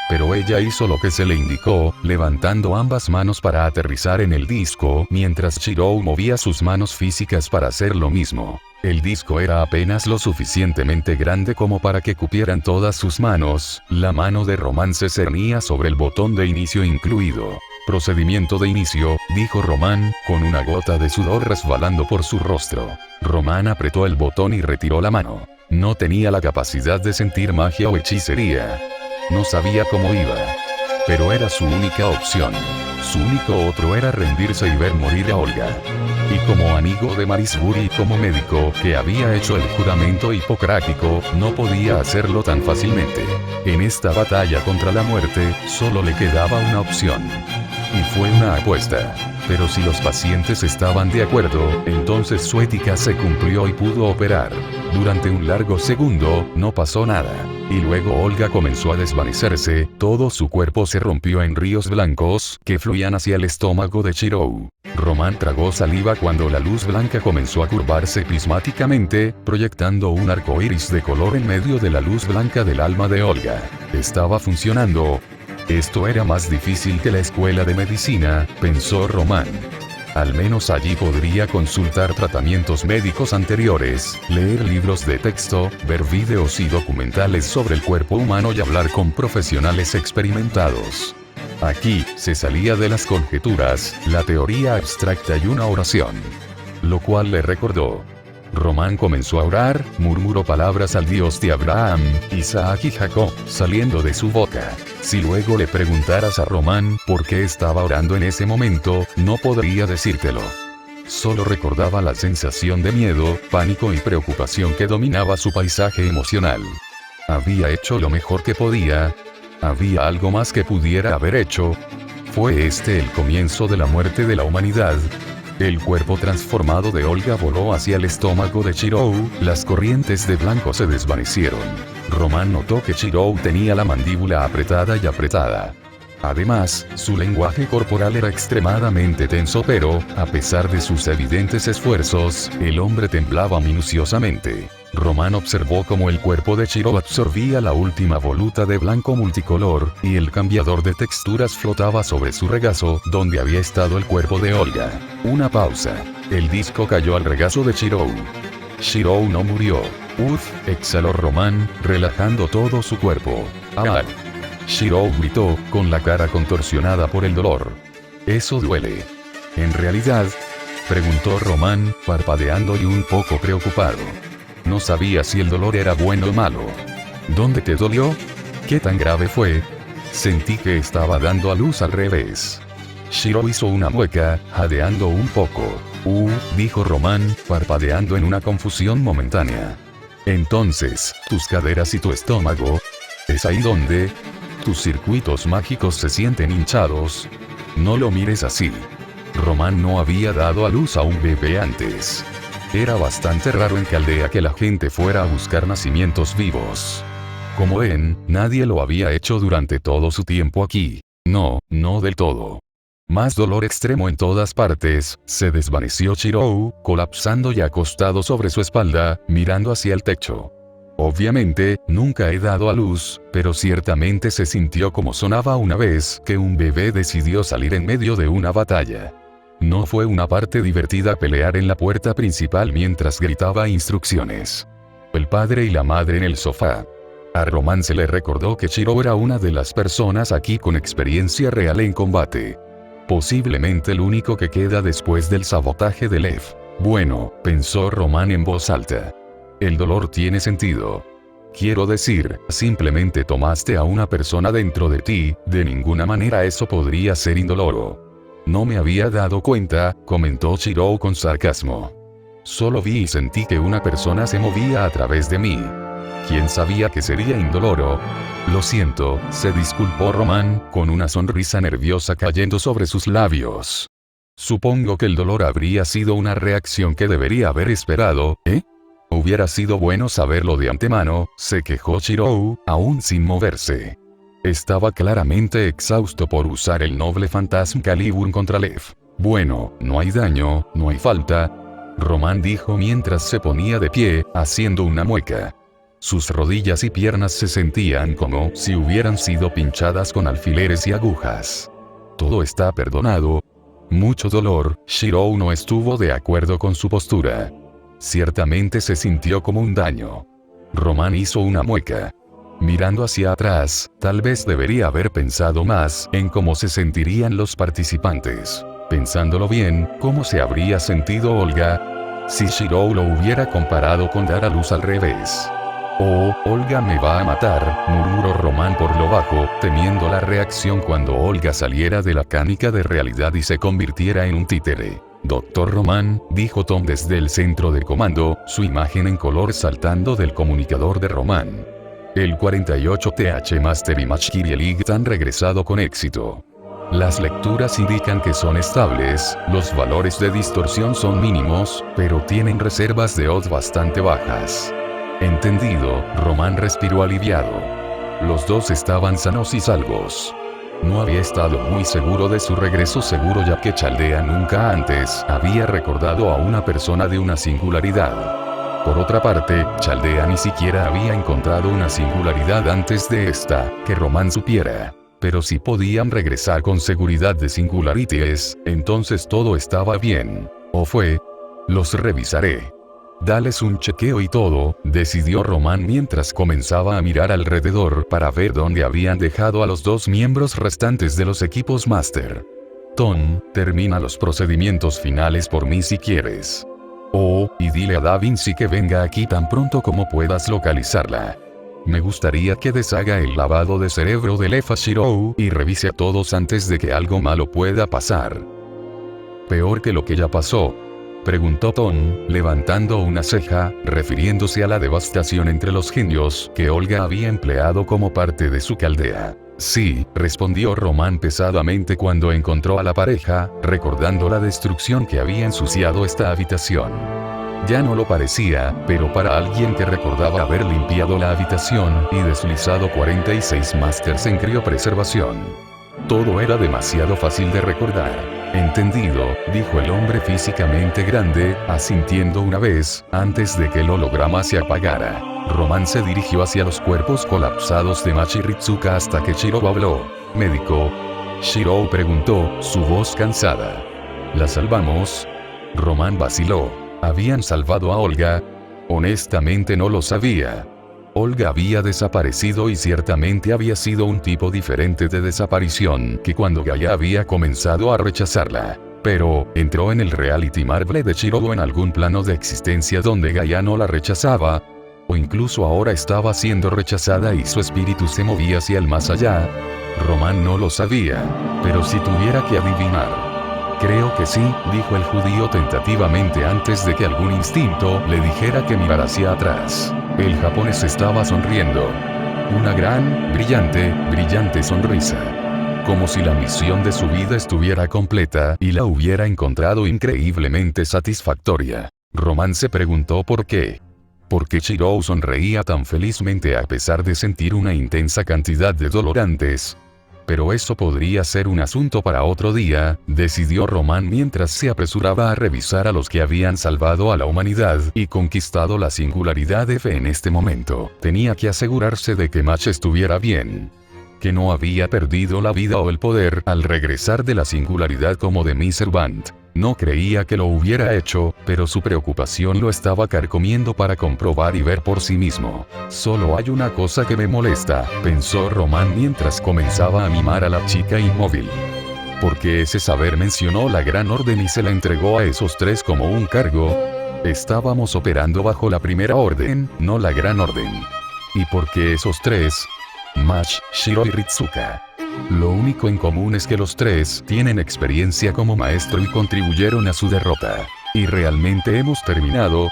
Pero ella hizo lo que se le indicó, levantando ambas manos para aterrizar en el disco, mientras Shirou movía sus manos físicas para hacer lo mismo. El disco era apenas lo suficientemente grande como para que cupieran todas sus manos, la mano de Román se cernía sobre el botón de inicio incluido. Procedimiento de inicio, dijo Román, con una gota de sudor resbalando por su rostro. Román apretó el botón y retiró la mano. No tenía la capacidad de sentir magia o hechicería. No sabía cómo iba. Pero era su única opción. Su único otro era rendirse y ver morir a Olga. Y como amigo de Marisbury y como médico que había hecho el juramento hipocrático, no podía hacerlo tan fácilmente. En esta batalla contra la muerte, solo le quedaba una opción. Y fue una apuesta. Pero si los pacientes estaban de acuerdo, entonces su ética se cumplió y pudo operar. Durante un largo segundo, no pasó nada. Y luego Olga comenzó a desvanecerse, todo su cuerpo se rompió en ríos blancos, que fluían hacia el estómago de Chirou. Román tragó saliva cuando la luz blanca comenzó a curvarse prismáticamente, proyectando un arco iris de color en medio de la luz blanca del alma de Olga. Estaba funcionando. Esto era más difícil que la escuela de medicina, pensó Román. Al menos allí podría consultar tratamientos médicos anteriores, leer libros de texto, ver videos y documentales sobre el cuerpo humano y hablar con profesionales experimentados. Aquí, se salía de las conjeturas, la teoría abstracta y una oración. Lo cual le recordó. Román comenzó a orar, murmuró palabras al Dios de Abraham, Isaac y Jacob, saliendo de su boca. Si luego le preguntaras a Román por qué estaba orando en ese momento, no podría decírtelo. Solo recordaba la sensación de miedo, pánico y preocupación que dominaba su paisaje emocional. Había hecho lo mejor que podía. ¿Había algo más que pudiera haber hecho? ¿Fue este el comienzo de la muerte de la humanidad? El cuerpo transformado de Olga voló hacia el estómago de Chirou, las corrientes de blanco se desvanecieron. Román notó que Chirou tenía la mandíbula apretada y apretada. Además, su lenguaje corporal era extremadamente tenso pero, a pesar de sus evidentes esfuerzos, el hombre temblaba minuciosamente. Román observó cómo el cuerpo de Chirou absorbía la última voluta de blanco multicolor, y el cambiador de texturas flotaba sobre su regazo, donde había estado el cuerpo de Olga. Una pausa. El disco cayó al regazo de Chirou. Chirou no murió. Uf, exhaló Román, relajando todo su cuerpo. ¡Ah! Chirou gritó, con la cara contorsionada por el dolor. «Eso duele». «¿En realidad?», preguntó Román, parpadeando y un poco preocupado. No sabía si el dolor era bueno o malo. «¿Dónde te dolió? ¿Qué tan grave fue?» «Sentí que estaba dando a luz al revés». Chirou hizo una mueca, jadeando un poco. Dijo Román, parpadeando en una confusión momentánea. «Entonces, tus caderas y tu estómago. ¿Es ahí donde tus circuitos mágicos se sienten hinchados?» «No lo mires así». Román no había dado a luz a un bebé antes. Era bastante raro en Caldea que la gente fuera a buscar nacimientos vivos. Como ven, nadie lo había hecho durante todo su tiempo aquí. No del todo. Más dolor extremo en todas partes, se desvaneció Chirou, colapsando y acostado sobre su espalda, mirando hacia el techo. Obviamente, nunca he dado a luz, pero ciertamente se sintió como sonaba una vez que un bebé decidió salir en medio de una batalla. No fue una parte divertida pelear en la puerta principal mientras gritaba instrucciones. El padre y la madre en el sofá. A Román se le recordó que Chirou era una de las personas aquí con experiencia real en combate. Posiblemente el único que queda después del sabotaje de Lev. Bueno, pensó Román en voz alta. El dolor tiene sentido. Quiero decir, simplemente tomaste a una persona dentro de ti, de ninguna manera eso podría ser indoloro. No me había dado cuenta, comentó Chirou con sarcasmo. Solo vi y sentí que una persona se movía a través de mí. ¿Quién sabía que sería indoloro? Lo siento, se disculpó Román, con una sonrisa nerviosa cayendo sobre sus labios. Supongo que el dolor habría sido una reacción que debería haber esperado, ¿eh? Hubiera sido bueno saberlo de antemano, se quejó Chirou, aún sin moverse. Estaba claramente exhausto por usar el noble Phantasm Calibur contra Lev. Bueno, no hay daño, no hay falta, Román dijo mientras se ponía de pie, haciendo una mueca. Sus rodillas y piernas se sentían como si hubieran sido pinchadas con alfileres y agujas. Todo está perdonado. Mucho dolor, Chirou no estuvo de acuerdo con su postura. Ciertamente se sintió como un daño. Román hizo una mueca. Mirando hacia atrás, tal vez debería haber pensado más en cómo se sentirían los participantes. Pensándolo bien, ¿cómo se habría sentido Olga si Chirou lo hubiera comparado con dar a luz al revés? Oh, Olga me va a matar, murmuró Román por lo bajo, temiendo la reacción cuando Olga saliera de la canica de realidad y se convirtiera en un títere. Doctor Román, dijo Tom desde el centro de comando, su imagen en color saltando del comunicador de Román. El 48TH Master y Match League han regresado con éxito. Las lecturas indican que son estables, los valores de distorsión son mínimos, pero tienen reservas de odds bastante bajas. Entendido, Román respiró aliviado. Los dos estaban sanos y salvos. No había estado muy seguro de su regreso seguro ya que Chaldea nunca antes había recordado a una persona de una singularidad. Por otra parte, Chaldea ni siquiera había encontrado una singularidad antes de esta, que Román supiera. Pero si podían regresar con seguridad de singularities, entonces todo estaba bien. ¿O fue? Los revisaré. Dales un chequeo y todo, decidió Román mientras comenzaba a mirar alrededor para ver dónde habían dejado a los dos miembros restantes de los equipos Master. Tom, termina los procedimientos finales por mí si quieres. Oh, y dile a Da Vinci que venga aquí tan pronto como puedas localizarla. Me gustaría que deshaga el lavado de cerebro de Lefa Shirou y revise a todos antes de que algo malo pueda pasar. ¿Peor que lo que ya pasó?, preguntó Tom, levantando una ceja, refiriéndose a la devastación entre los genios que Olga había empleado como parte de su caldea. Sí, respondió Román pesadamente cuando encontró a la pareja, recordando la destrucción que había ensuciado esta habitación. Ya no lo parecía, pero para alguien que recordaba haber limpiado la habitación y deslizado 46 Masters en criopreservación. Todo era demasiado fácil de recordar. Entendido, dijo el hombre físicamente grande, asintiendo una vez, antes de que el holograma se apagara. Román se dirigió hacia los cuerpos colapsados de Machi Ritsuka hasta que Shirou habló. ¿Médico? Shirou preguntó, su voz cansada. ¿La salvamos? Román vaciló. ¿Habían salvado a Olga? Honestamente no lo sabía. Olga había desaparecido y ciertamente había sido un tipo diferente de desaparición que cuando Gaia había comenzado a rechazarla. Pero, entró en el reality Marvel de Shirou en algún plano de existencia donde Gaia no la rechazaba. O incluso ahora estaba siendo rechazada y su espíritu se movía hacia el más allá. Román no lo sabía. Pero si tuviera que adivinar. Creo que sí, dijo el judío tentativamente antes de que algún instinto le dijera que mirara hacia atrás. El japonés estaba sonriendo. Una gran, brillante sonrisa. Como si la misión de su vida estuviera completa y la hubiera encontrado increíblemente satisfactoria. Román se preguntó por qué. ¿Por qué Shirou sonreía tan felizmente a pesar de sentir una intensa cantidad de dolor antes? Pero eso podría ser un asunto para otro día, decidió Román mientras se apresuraba a revisar a los que habían salvado a la humanidad y conquistado la singularidad F en este momento. Tenía que asegurarse de que Match estuviera bien. Que no había perdido la vida o el poder al regresar de la singularidad como de Mr. Band. No creía que lo hubiera hecho, pero su preocupación lo estaba carcomiendo para comprobar y ver por sí mismo. Solo hay una cosa que me molesta, pensó Román mientras comenzaba a mimar a la chica inmóvil. Porque ese saber mencionó la Gran Orden y se la entregó a esos tres como un cargo. Estábamos operando bajo la Primera Orden, no la Gran Orden. Y porque esos tres, Match, Shirou y Ritsuka. Lo único en común es que los tres tienen experiencia como maestro y contribuyeron a su derrota. Y realmente hemos terminado.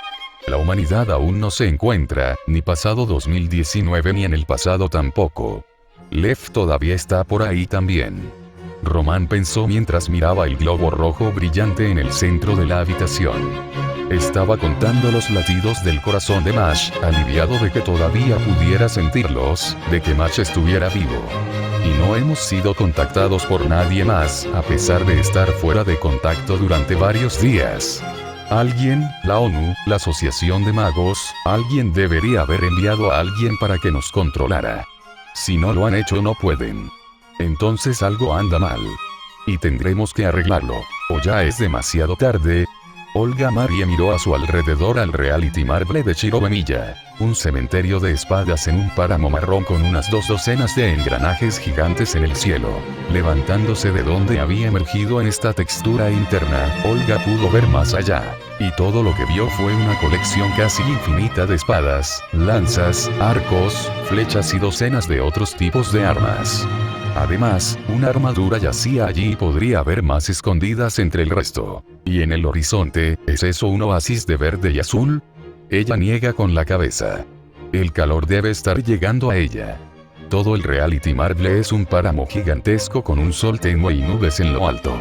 La humanidad aún no se encuentra, ni pasado 2019 ni en el pasado tampoco. Lev todavía está por ahí también. Román pensó mientras miraba el globo rojo brillante en el centro de la habitación. Estaba contando los latidos del corazón de Match, aliviado de que todavía pudiera sentirlos, de que Match estuviera vivo. Y no hemos sido contactados por nadie más, a pesar de estar fuera de contacto durante varios días. Alguien, la ONU, la Asociación de Magos, alguien debería haber enviado a alguien para que nos controlara. Si no lo han hecho no pueden. Entonces algo anda mal. Y tendremos que arreglarlo. O ya es demasiado tarde. Olga Marie miró a su alrededor al reality marble de Chirobemilla, un cementerio de espadas en un páramo marrón con unas 2 docenas de engranajes gigantes en el cielo. Levantándose de donde había emergido en esta textura interna, Olga pudo ver más allá. Y todo lo que vio fue una colección casi infinita de espadas, lanzas, arcos, flechas y docenas de otros tipos de armas. Además, una armadura yacía allí y podría haber más escondidas entre el resto. Y en el horizonte, ¿es eso un oasis de verde y azul? Ella niega con la cabeza. El calor debe estar llegando a ella. Todo el reality marble es un páramo gigantesco con un sol tenue y nubes en lo alto.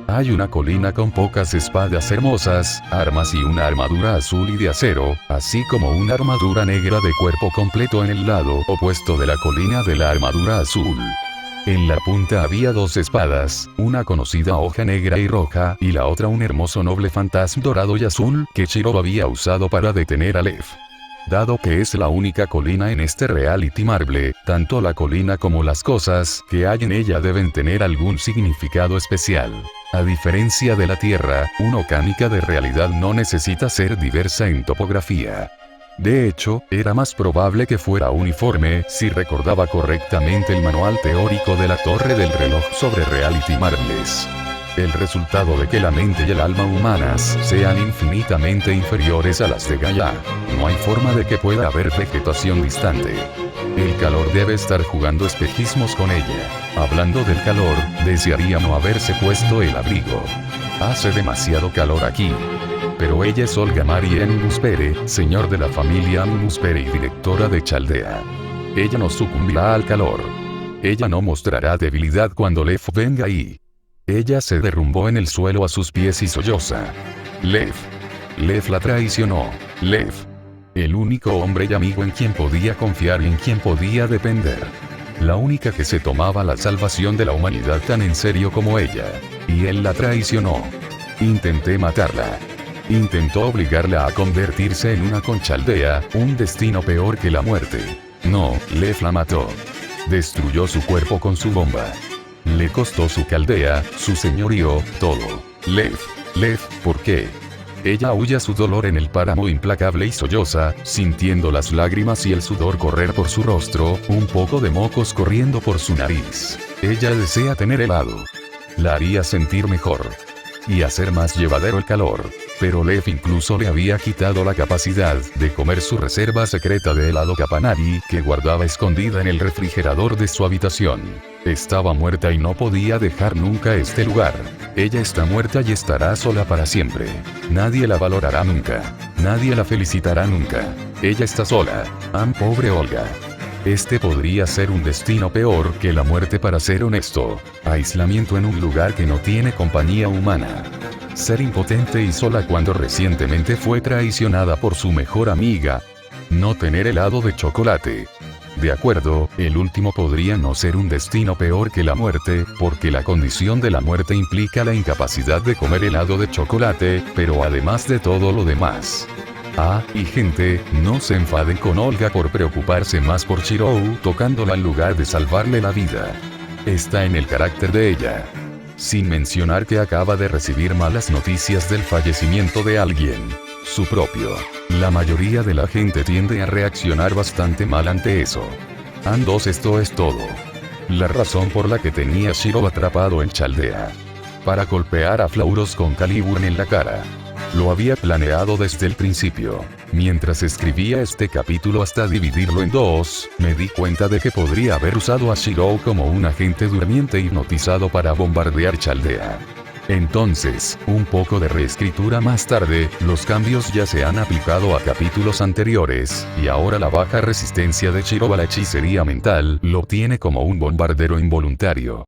Hay una colina con pocas espadas hermosas, armas y una armadura azul y de acero, así como una armadura negra de cuerpo completo en el lado opuesto de la colina de la armadura azul. En la punta había 2 espadas, una conocida hoja negra y roja, y la otra un hermoso noble fantasma dorado y azul que Chiro había usado para detener a Lev. Dado que es la única colina en este reality marble, tanto la colina como las cosas que hay en ella deben tener algún significado especial. A diferencia de la Tierra, una ocánica de realidad no necesita ser diversa en topografía. De hecho, era más probable que fuera uniforme si recordaba correctamente el manual teórico de la Torre del Reloj sobre reality marbles. El resultado de que la mente y el alma humanas sean infinitamente inferiores a las de Gaia. No hay forma de que pueda haber vegetación distante. El calor debe estar jugando espejismos con ella. Hablando del calor, desearía no haberse puesto el abrigo. Hace demasiado calor aquí. Pero ella es Olga Marie Muspere, señor de la familia Muspere y directora de Chaldea. Ella no sucumbirá al calor. Ella no mostrará debilidad cuando Lev venga y... Ella se derrumbó en el suelo a sus pies y solloza. Lev. Lev la traicionó. Lev. El único hombre y amigo en quien podía confiar y en quien podía depender. La única que se tomaba la salvación de la humanidad tan en serio como ella. Y él la traicionó. Intenté matarla. Intentó obligarla a convertirse en una conchaldea, un destino peor que la muerte. No, Lev la mató. Destruyó su cuerpo con su bomba. Le costó su caldea, su señorío, todo. Lev. Lev, ¿por qué? Ella aúlla su dolor en el páramo implacable y solloza, sintiendo las lágrimas y el sudor correr por su rostro, un poco de mocos corriendo por su nariz. Ella desea tener helado. La haría sentir mejor. Y hacer más llevadero el calor. Pero Lev incluso le había quitado la capacidad de comer su reserva secreta de helado Capanari que guardaba escondida en el refrigerador de su habitación. Estaba muerta y no podía dejar nunca este lugar. Ella está muerta y estará sola para siempre. Nadie la valorará nunca. Nadie la felicitará nunca. Ella está sola. Pobre Olga. Este podría ser un destino peor que la muerte, para ser honesto. Aislamiento en un lugar que no tiene compañía humana. Ser impotente y sola cuando recientemente fue traicionada por su mejor amiga. No tener helado de chocolate. De acuerdo, el último podría no ser un destino peor que la muerte, porque la condición de la muerte implica la incapacidad de comer helado de chocolate, pero además de todo lo demás. Y gente, no se enfaden con Olga por preocuparse más por Chirou tocándola en lugar de salvarle la vida. Está en el carácter de ella. Sin mencionar que acaba de recibir malas noticias del fallecimiento de alguien. Su propio. La mayoría de la gente tiende a reaccionar bastante mal ante eso. Esto es todo. La razón por la que tenía a Shiro atrapado en Chaldea. Para golpear a Flauros con Caliburn en la cara. Lo había planeado desde el principio. Mientras escribía este capítulo hasta dividirlo en 2, me di cuenta de que podría haber usado a Shiro como un agente durmiente hipnotizado para bombardear Chaldea. Entonces, un poco de reescritura más tarde, los cambios ya se han aplicado a capítulos anteriores, y ahora la baja resistencia de Shiro a la hechicería mental lo tiene como un bombardero involuntario.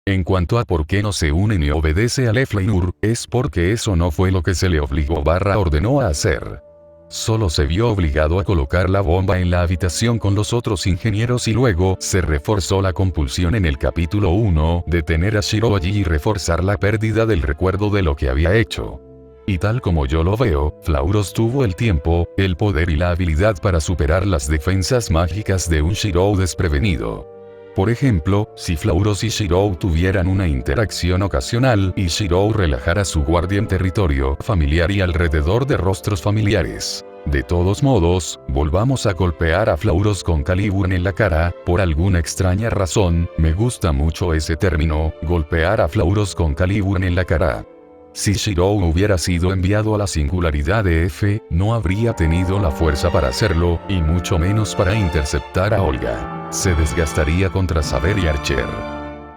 En cuanto a por qué no se une ni obedece a Lefleinur, es porque eso no fue lo que se le ordenó a hacer. Solo se vio obligado a colocar la bomba en la habitación con los otros ingenieros y luego se reforzó la compulsión en el capítulo 1 de tener a Shiro allí y reforzar la pérdida del recuerdo de lo que había hecho. Y tal como yo lo veo, Flauros tuvo el tiempo, el poder y la habilidad para superar las defensas mágicas de un Shiro desprevenido. Por ejemplo, si Flauros y Shirou tuvieran una interacción ocasional y Shirou relajara su guardia en territorio familiar y alrededor de rostros familiares. De todos modos, volvamos a golpear a Flauros con Calibur en la cara. Por alguna extraña razón, me gusta mucho ese término, golpear a Flauros con Calibur en la cara. Si Shirou hubiera sido enviado a la singularidad de F, no habría tenido la fuerza para hacerlo, y mucho menos para interceptar a Olga. Se desgastaría contra Saber y Archer.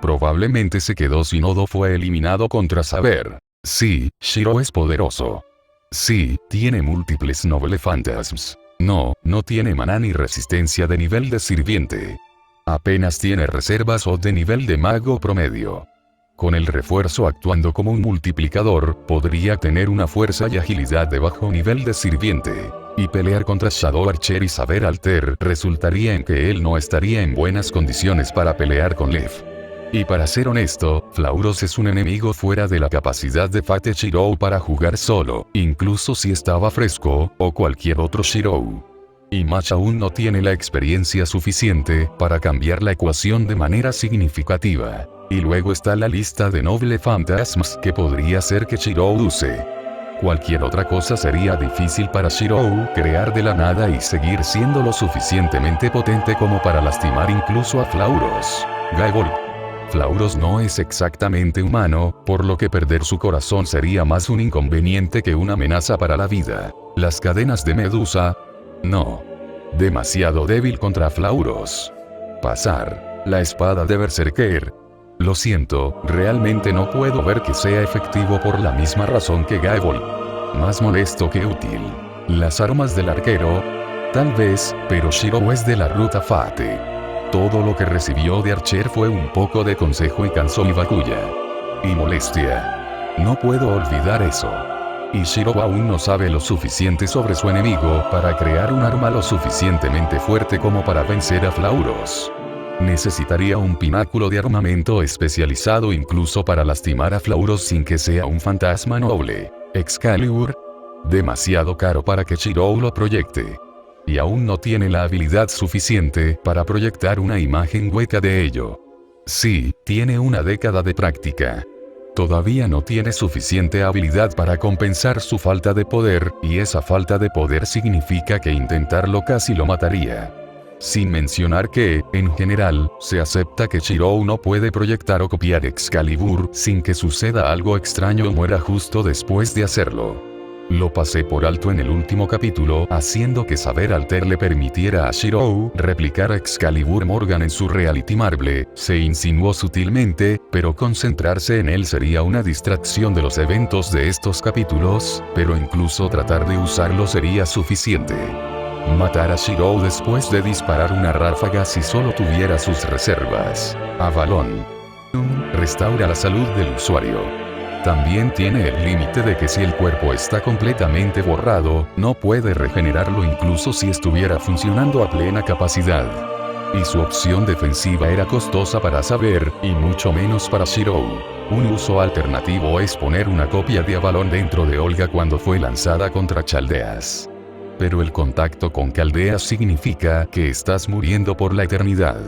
Probablemente se quedó sin Odo, fue eliminado contra Saber. Sí, Shirou es poderoso. Sí, tiene múltiples Noble Phantasms. No tiene maná ni resistencia de nivel de sirviente. Apenas tiene reservas o de nivel de mago promedio. Con el refuerzo actuando como un multiplicador, podría tener una fuerza y agilidad de bajo nivel de sirviente. Y pelear contra Shadow Archer y Saber Alter resultaría en que él no estaría en buenas condiciones para pelear con Lev. Y para ser honesto, Flauros es un enemigo fuera de la capacidad de Fate Shirou para jugar solo, incluso si estaba fresco, o cualquier otro Shirou. Y Match aún no tiene la experiencia suficiente para cambiar la ecuación de manera significativa. Y luego está la lista de Noble Phantasms que podría ser que Shirou use. Cualquier otra cosa sería difícil para Shirou crear de la nada y seguir siendo lo suficientemente potente como para lastimar incluso a Flauros. Gaebol. Flauros no es exactamente humano, por lo que perder su corazón sería más un inconveniente que una amenaza para la vida. Las cadenas de Medusa. No. Demasiado débil contra Flauros. Pasar. La espada de Berserker. Lo siento, realmente no puedo ver que sea efectivo por la misma razón que Gaebol. Más molesto que útil. Las armas del arquero. Tal vez, pero Shirou es de la ruta Fate. Todo lo que recibió de Archer fue un poco de consejo y Kanzo y Bakuya. Y molestia. No puedo olvidar eso. Y Shirou aún no sabe lo suficiente sobre su enemigo para crear un arma lo suficientemente fuerte como para vencer a Flauros. Necesitaría un pináculo de armamento especializado incluso para lastimar a Flauros sin que sea un fantasma noble. Excalibur. Demasiado caro para que Shirou lo proyecte. Y aún no tiene la habilidad suficiente para proyectar una imagen hueca de ello. Sí, tiene una década de práctica. Todavía no tiene suficiente habilidad para compensar su falta de poder, y esa falta de poder significa que intentarlo casi lo mataría. Sin mencionar que, en general, se acepta que Shirou no puede proyectar o copiar Excalibur sin que suceda algo extraño o muera justo después de hacerlo. Lo pasé por alto en el último capítulo, haciendo que Saber Alter le permitiera a Shirou replicar a Excalibur Morgan en su Reality Marble. Se insinuó sutilmente, pero concentrarse en él sería una distracción de los eventos de estos capítulos, pero incluso tratar de usarlo sería suficiente. Matar a Shirou después de disparar una ráfaga si solo tuviera sus reservas. Avalon. Restaura la salud del usuario. También tiene el límite de que si el cuerpo está completamente borrado, no puede regenerarlo incluso si estuviera funcionando a plena capacidad. Y su opción defensiva era costosa para Saber, y mucho menos para Shirou. Un uso alternativo es poner una copia de Avalon dentro de Olga cuando fue lanzada contra Chaldeas. Pero el contacto con Caldeas significa que estás muriendo por la eternidad.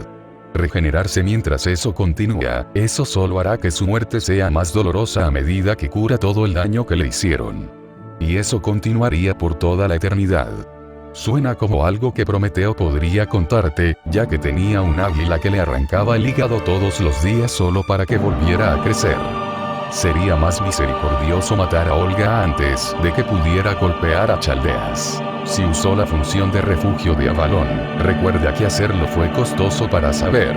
Regenerarse mientras eso continúa, eso solo hará que su muerte sea más dolorosa a medida que cura todo el daño que le hicieron. Y eso continuaría por toda la eternidad. Suena como algo que Prometeo podría contarte, ya que tenía un águila que le arrancaba el hígado todos los días solo para que volviera a crecer. Sería más misericordioso matar a Olga antes de que pudiera golpear a Chaldeas. Si usó la función de refugio de Avalon, recuerda que hacerlo fue costoso para Saber.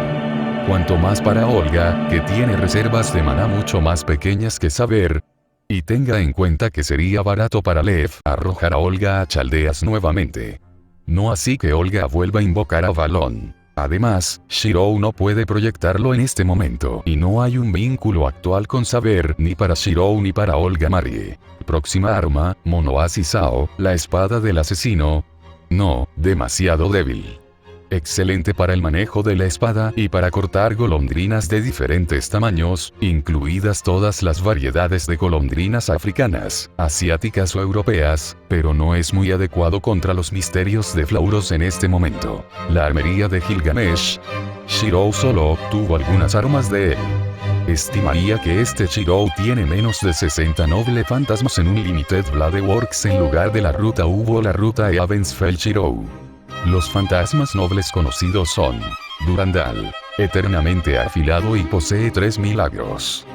Cuanto más para Olga, que tiene reservas de maná mucho más pequeñas que Saber. Y tenga en cuenta que sería barato para Lev arrojar a Olga a Chaldeas nuevamente. No así que Olga vuelva a invocar a Avalon. Además, Shirou no puede proyectarlo en este momento y no hay un vínculo actual con Saber ni para Shirou ni para Olga Marie. Próxima arma, Monoashi Sao, la espada del asesino. No, demasiado débil. excelente para el manejo de la espada y para cortar golondrinas de diferentes tamaños, incluidas todas las variedades de golondrinas africanas, asiáticas o europeas, pero no es muy adecuado contra los misterios de Flauros en este momento. La armería de Gilgamesh. Shirou solo tuvo algunas armas de él. Estimaría que este Shirou tiene menos de 60 noble fantasmas en un Limited Blade Works en lugar de la ruta Ubo o la ruta Eavensfell Shirou. Los fantasmas nobles conocidos son Durandal, eternamente afilado y posee 3 milagros.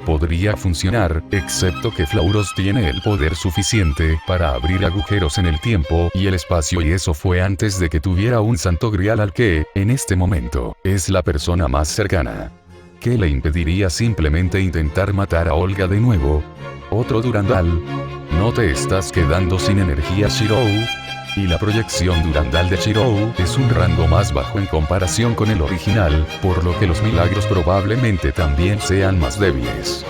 Podría funcionar, excepto que Flauros tiene el poder suficiente para abrir agujeros en el tiempo y el espacio, y eso fue antes de que tuviera un santo grial al que, en este momento, es la persona más cercana. ¿Qué le impediría simplemente intentar matar a Olga de nuevo? Otro Durandal. ¿No te estás quedando sin energía, Shirou? Y la proyección Durandal de Shirou es un rango más bajo en comparación con el original, por lo que los milagros probablemente también sean más débiles.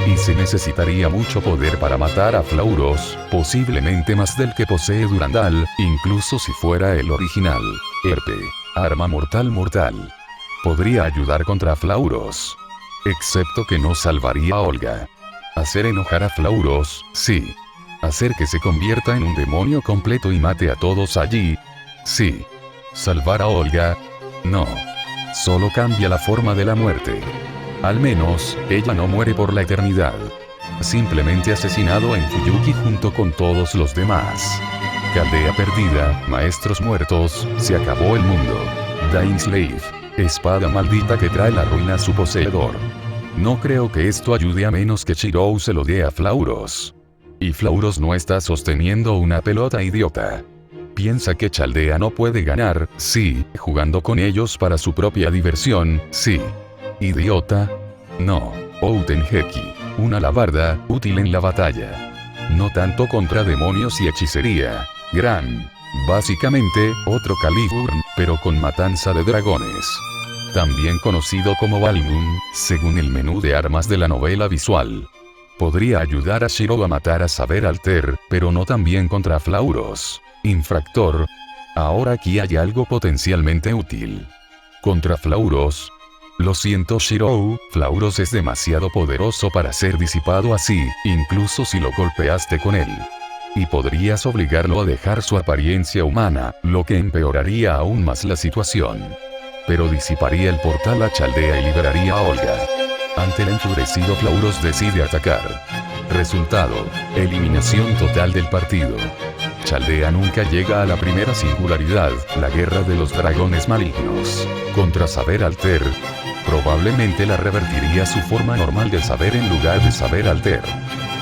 Y se necesitaría mucho poder para matar a Flauros, posiblemente más del que posee Durandal, incluso si fuera el original. Herpe. Arma mortal. Podría ayudar contra Flauros. Excepto que no salvaría a Olga. Hacer enojar a Flauros, sí. Hacer que se convierta en un demonio completo y mate a todos allí, sí. Salvar a Olga, no. Solo cambia la forma de la muerte. Al menos, ella no muere por la eternidad. Simplemente asesinado en Fuyuki junto con todos los demás. Caldea perdida, maestros muertos, se acabó el mundo. Dying Slave. Espada maldita que trae la ruina a su poseedor. No creo que esto ayude a menos que Shirou se lo dé a Flauros. Y Flauros no está sosteniendo una pelota, idiota. Piensa que Chaldea no puede ganar, sí, jugando con ellos para su propia diversión, sí. Idiota. No. Outenheki. Una alabarda, útil en la batalla. No tanto contra demonios y hechicería. Gran. Básicamente, otro Caliburn, pero con matanza de dragones. También conocido como Balmun, según el menú de armas de la novela visual. Podría ayudar a Shirou a matar a Saber Alter, pero no también contra Flauros. Infractor. Ahora aquí hay algo potencialmente útil. Contra Flauros. Lo siento, Shirou, Flauros es demasiado poderoso para ser disipado así, incluso si lo golpeaste con él. Y podrías obligarlo a dejar su apariencia humana, lo que empeoraría aún más la situación. Pero disiparía el portal a Chaldea y liberaría a Olga. Ante el enfurecido Flauros decide atacar. Resultado: eliminación total del partido. Chaldea nunca llega a la primera singularidad, la guerra de los dragones malignos. Contra Saber Alter, probablemente la revertiría su forma normal de saber en lugar de Saber Alter.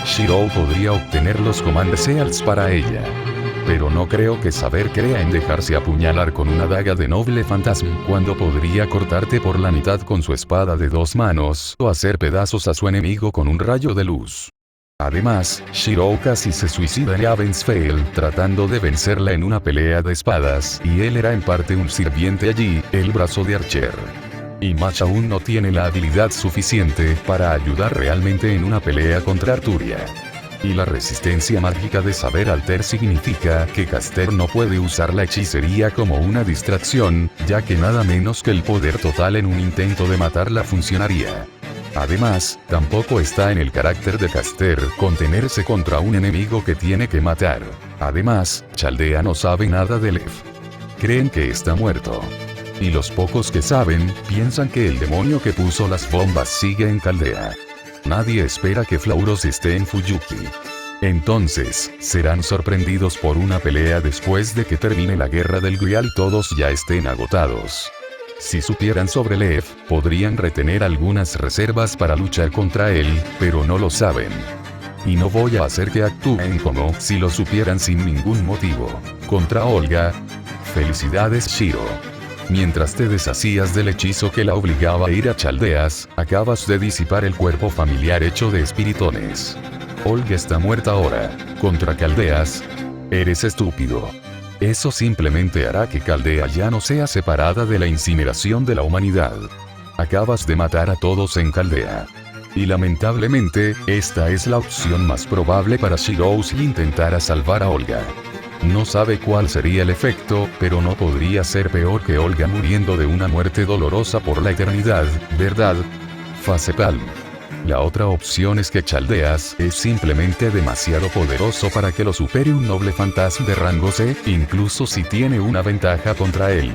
Shirou podría obtener los Command Seals para ella. Pero no creo que Saber crea en dejarse apuñalar con una daga de noble fantasma cuando podría cortarte por la mitad con su espada de 2 manos o hacer pedazos a su enemigo con un rayo de luz. Además, Shirou casi se suicida en Eavensfell tratando de vencerla en una pelea de espadas, y él era en parte un sirviente allí, el brazo de Archer. Y Match aún no tiene la habilidad suficiente para ayudar realmente en una pelea contra Arturia. Y la resistencia mágica de Saber Alter significa que Caster no puede usar la hechicería como una distracción, ya que nada menos que el poder total en un intento de matarla funcionaría. Además, tampoco está en el carácter de Caster contenerse contra un enemigo que tiene que matar. Además, Chaldea no sabe nada de Lev. Creen que está muerto. Y los pocos que saben, piensan que el demonio que puso las bombas sigue en Caldea. Nadie espera que Flauros esté en Fuyuki. Entonces, serán sorprendidos por una pelea después de que termine la guerra del Grial y todos ya estén agotados. Si supieran sobre Lev, podrían retener algunas reservas para luchar contra él, pero no lo saben. Y no voy a hacer que actúen como si lo supieran sin ningún motivo. Contra Olga. Felicidades, Shiro. Mientras te deshacías del hechizo que la obligaba a ir a Chaldeas, acabas de disipar el cuerpo familiar hecho de espiritones. Olga está muerta ahora. Contra Caldeas. Eres estúpido. Eso simplemente hará que Caldea ya no sea separada de la incineración de la humanidad. Acabas de matar a todos en Caldea. Y lamentablemente, esta es la opción más probable para Shirou si intentara salvar a Olga. No sabe cuál sería el efecto, pero no podría ser peor que Olga muriendo de una muerte dolorosa por la eternidad, ¿verdad? Facepalm. La otra opción es que Chaldeas es simplemente demasiado poderoso para que lo supere un noble fantasma de rango C, incluso si tiene una ventaja contra él.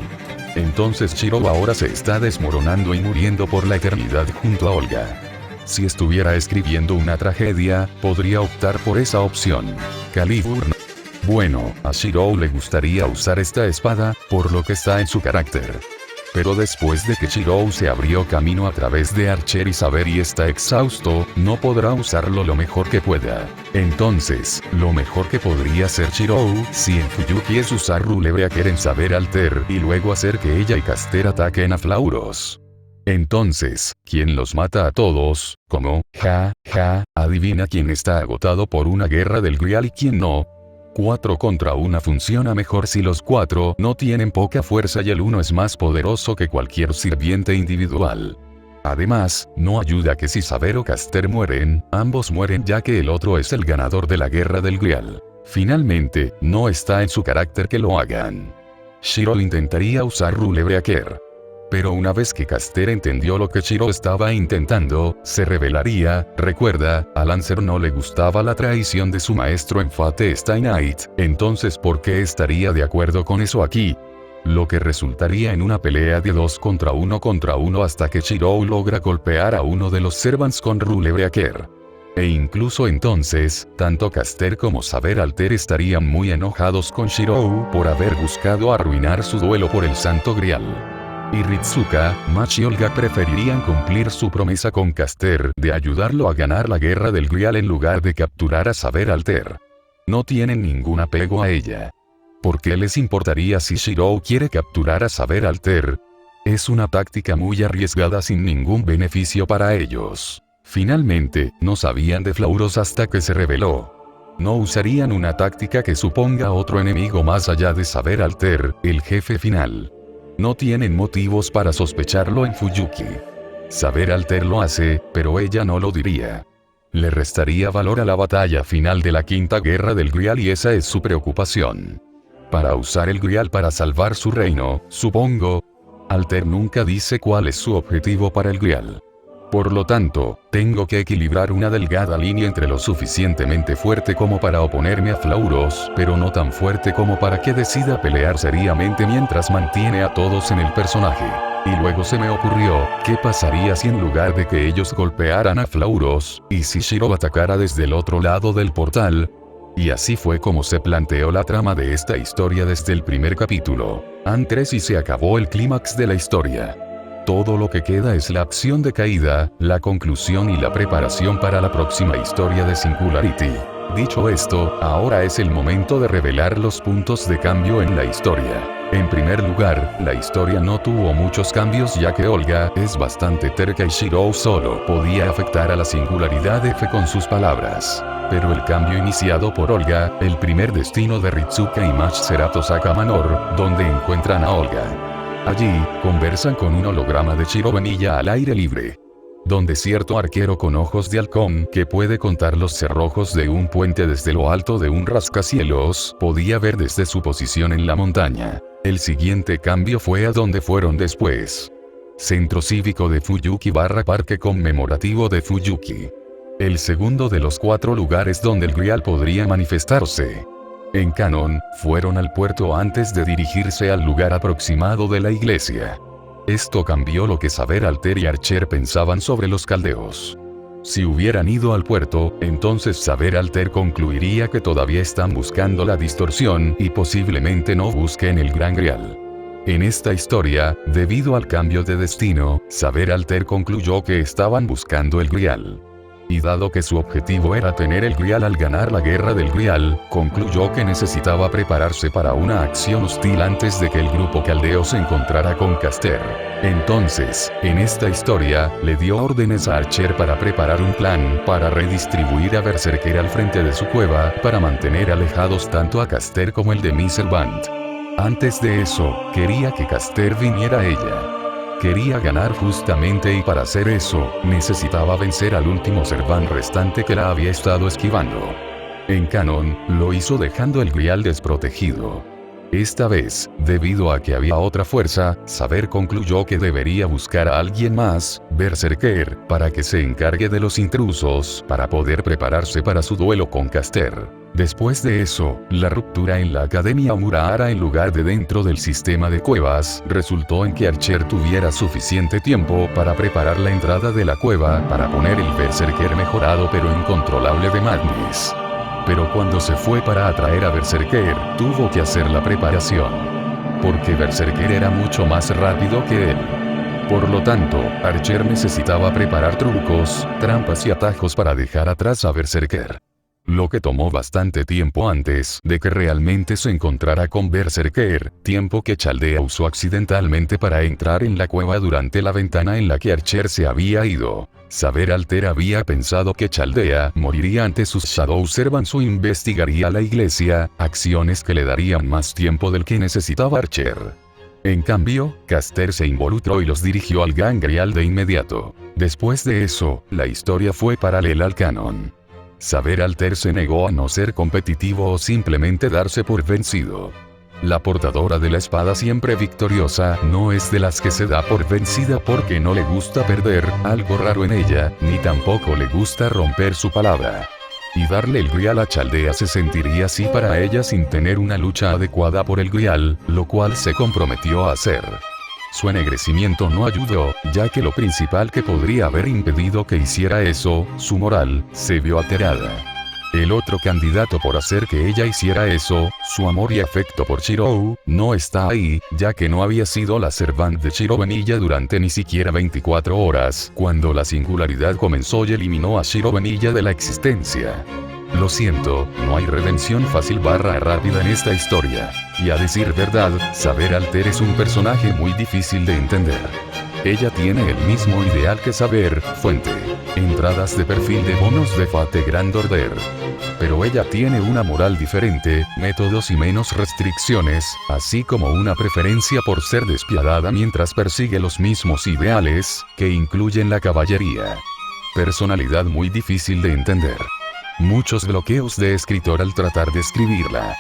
Entonces Shirou ahora se está desmoronando y muriendo por la eternidad junto a Olga. Si estuviera escribiendo una tragedia, podría optar por esa opción. Calibur. Bueno, a Shirou le gustaría usar esta espada, por lo que está en su carácter. Pero después de que Shirou se abrió camino a través de Archer y Saber y está exhausto, no podrá usarlo lo mejor que pueda. Entonces, lo mejor que podría hacer Shirou, si en Fuyuki es usar Rule Breaker en Saber Alter y luego hacer que ella y Caster ataquen a Flauros. Entonces, ¿quién los mata a todos? Como, adivina quién está agotado por una guerra del Grial y quién no. 4 contra 1 funciona mejor si los 4 no tienen poca fuerza y el 1 es más poderoso que cualquier sirviente individual. Además, no ayuda que si Saber o Caster mueren, ambos mueren ya que el otro es el ganador de la guerra del Grial. Finalmente, no está en su carácter que lo hagan. Shirou intentaría usar Rule Breaker. Pero una vez que Caster entendió lo que Shirou estaba intentando, se rebelaría. Recuerda, a Lancer no le gustaba la traición de su maestro en Fate Stay Night, entonces ¿por qué estaría de acuerdo con eso aquí? Lo que resultaría en una pelea de 2 contra 1 hasta que Shirou logra golpear a uno de los Servants con Rule Breaker. E incluso entonces, tanto Caster como Saber Alter estarían muy enojados con Shirou por haber buscado arruinar su duelo por el Santo Grial. Y Ritsuka, Machi y Olga preferirían cumplir su promesa con Caster de ayudarlo a ganar la guerra del Grial en lugar de capturar a Saber Alter. No tienen ningún apego a ella. ¿Por qué les importaría si Shirou quiere capturar a Saber Alter? Es una táctica muy arriesgada sin ningún beneficio para ellos. Finalmente, no sabían de Flauros hasta que se reveló. No usarían una táctica que suponga otro enemigo más allá de Saber Alter, el jefe final. No tienen motivos para sospecharlo en Fuyuki. Saber Alter lo hace, pero ella no lo diría. Le restaría valor a la batalla final de la quinta guerra del Grial y esa es su preocupación. Para usar el Grial para salvar su reino, supongo. Alter nunca dice cuál es su objetivo para el Grial. Por lo tanto, tengo que equilibrar una delgada línea entre lo suficientemente fuerte como para oponerme a Flauros, pero no tan fuerte como para que decida pelear seriamente mientras mantiene a todos en el personaje. Y luego se me ocurrió, ¿qué pasaría si en lugar de que ellos golpearan a Flauros, y si Shirou atacara desde el otro lado del portal? Y así fue como se planteó la trama de esta historia desde el primer capítulo. Antes y se acabó el clímax de la historia. Todo lo que queda es la acción de caída, la conclusión y la preparación para la próxima historia de Singularity. Dicho esto, ahora es el momento de revelar los puntos de cambio en la historia. En primer lugar, la historia no tuvo muchos cambios ya que Olga es bastante terca y Shirou solo podía afectar a la singularidad F con sus palabras. Pero el cambio iniciado por Olga, el primer destino de Ritsuka y Mach será Tosaka Manor, donde encuentran a Olga. Allí, conversan con un holograma de Shirou Vanilla al aire libre. Donde cierto arquero con ojos de halcón que puede contar los cerrojos de un puente desde lo alto de un rascacielos, podía ver desde su posición en la montaña. El siguiente cambio fue a donde fueron después. Centro Cívico de Fuyuki / Parque Conmemorativo de Fuyuki. El segundo de los 4 lugares donde el Grial podría manifestarse. En canon, fueron al puerto antes de dirigirse al lugar aproximado de la iglesia. Esto cambió lo que Saber Alter y Archer pensaban sobre los caldeos. Si hubieran ido al puerto, entonces Saber Alter concluiría que todavía están buscando la distorsión y posiblemente no busquen el Gran Grial. En esta historia, debido al cambio de destino, Saber Alter concluyó que estaban buscando el Grial. Y dado que su objetivo era tener el Grial al ganar la guerra del Grial, concluyó que necesitaba prepararse para una acción hostil antes de que el grupo caldeo se encontrara con Caster. Entonces, en esta historia, le dio órdenes a Archer para preparar un plan para redistribuir a Berserker al frente de su cueva, para mantener alejados tanto a Caster como el de Miserband. Antes de eso, quería que Caster viniera a ella. Quería ganar justamente y para hacer eso, necesitaba vencer al último Servant restante que la había estado esquivando. En canon, lo hizo dejando el grial desprotegido. Esta vez, debido a que había otra fuerza, Saber concluyó que debería buscar a alguien más, Berserker, para que se encargue de los intrusos, para poder prepararse para su duelo con Caster. Después de eso, la ruptura en la Academia Murahara en lugar de dentro del sistema de cuevas, resultó en que Archer tuviera suficiente tiempo para preparar la entrada de la cueva para poner el Berserker mejorado pero incontrolable de Madness. Pero cuando se fue para atraer a Berserker, tuvo que hacer la preparación. Porque Berserker era mucho más rápido que él. Por lo tanto, Archer necesitaba preparar trucos, trampas y atajos para dejar atrás a Berserker. Lo que tomó bastante tiempo antes de que realmente se encontrara con Berserker, tiempo que Chaldea usó accidentalmente para entrar en la cueva durante la ventana en la que Archer se había ido. Saber Alter había pensado que Chaldea moriría ante sus Shadow Servants o investigaría la iglesia, acciones que le darían más tiempo del que necesitaba Archer. En cambio, Caster se involucró y los dirigió al Gangreal de inmediato. Después de eso, la historia fue paralela al canon. Saber Alter se negó a no ser competitivo o simplemente darse por vencido. La portadora de la espada siempre victoriosa no es de las que se da por vencida porque no le gusta perder, algo raro en ella, ni tampoco le gusta romper su palabra. Y darle el grial a Chaldea se sentiría así para ella sin tener una lucha adecuada por el grial, lo cual se comprometió a hacer. Su ennegrecimiento no ayudó, ya que lo principal que podría haber impedido que hiciera eso, su moral, se vio alterada. El otro candidato por hacer que ella hiciera eso, su amor y afecto por Shirou, no está ahí, ya que no había sido la servant de Shirou en ella durante ni siquiera 24 horas, cuando la singularidad comenzó y eliminó a Shirou en ella de la existencia. Lo siento, no hay redención fácil barra rápida en esta historia. Y a decir verdad, Saber Alter es un personaje muy difícil de entender. Ella tiene el mismo ideal que Saber, fuente. Entradas de perfil de bonos de Fate Grand Order. Pero ella tiene una moral diferente, métodos y menos restricciones, así como una preferencia por ser despiadada mientras persigue los mismos ideales, que incluyen la caballería. Personalidad muy difícil de entender. Muchos bloqueos de escritor al tratar de escribirla.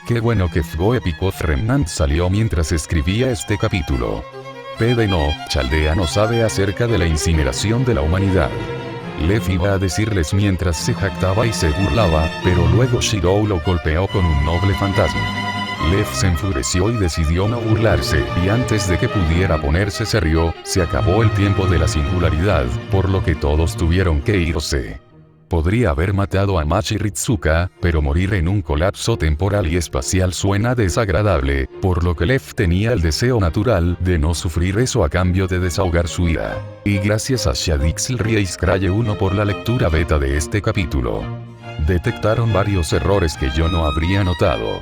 Qué bueno que Fgo Epic of Remnant salió mientras escribía este capítulo. Pero no, Chaldea no sabe acerca de la incineración de la humanidad. Lev iba a decirles mientras se jactaba y se burlaba, pero luego Shirou lo golpeó con un noble fantasma. Lev se enfureció y decidió no burlarse, y antes de que pudiera ponerse serio, se acabó el tiempo de la singularidad, por lo que todos tuvieron que irse. Podría haber matado a Machi Ritsuka, pero morir en un colapso temporal y espacial suena desagradable, por lo que Lev tenía el deseo natural de no sufrir eso a cambio de desahogar su ira. Y gracias a Shadixl Rieskraye 1 por la lectura beta de este capítulo. Detectaron varios errores que yo no habría notado.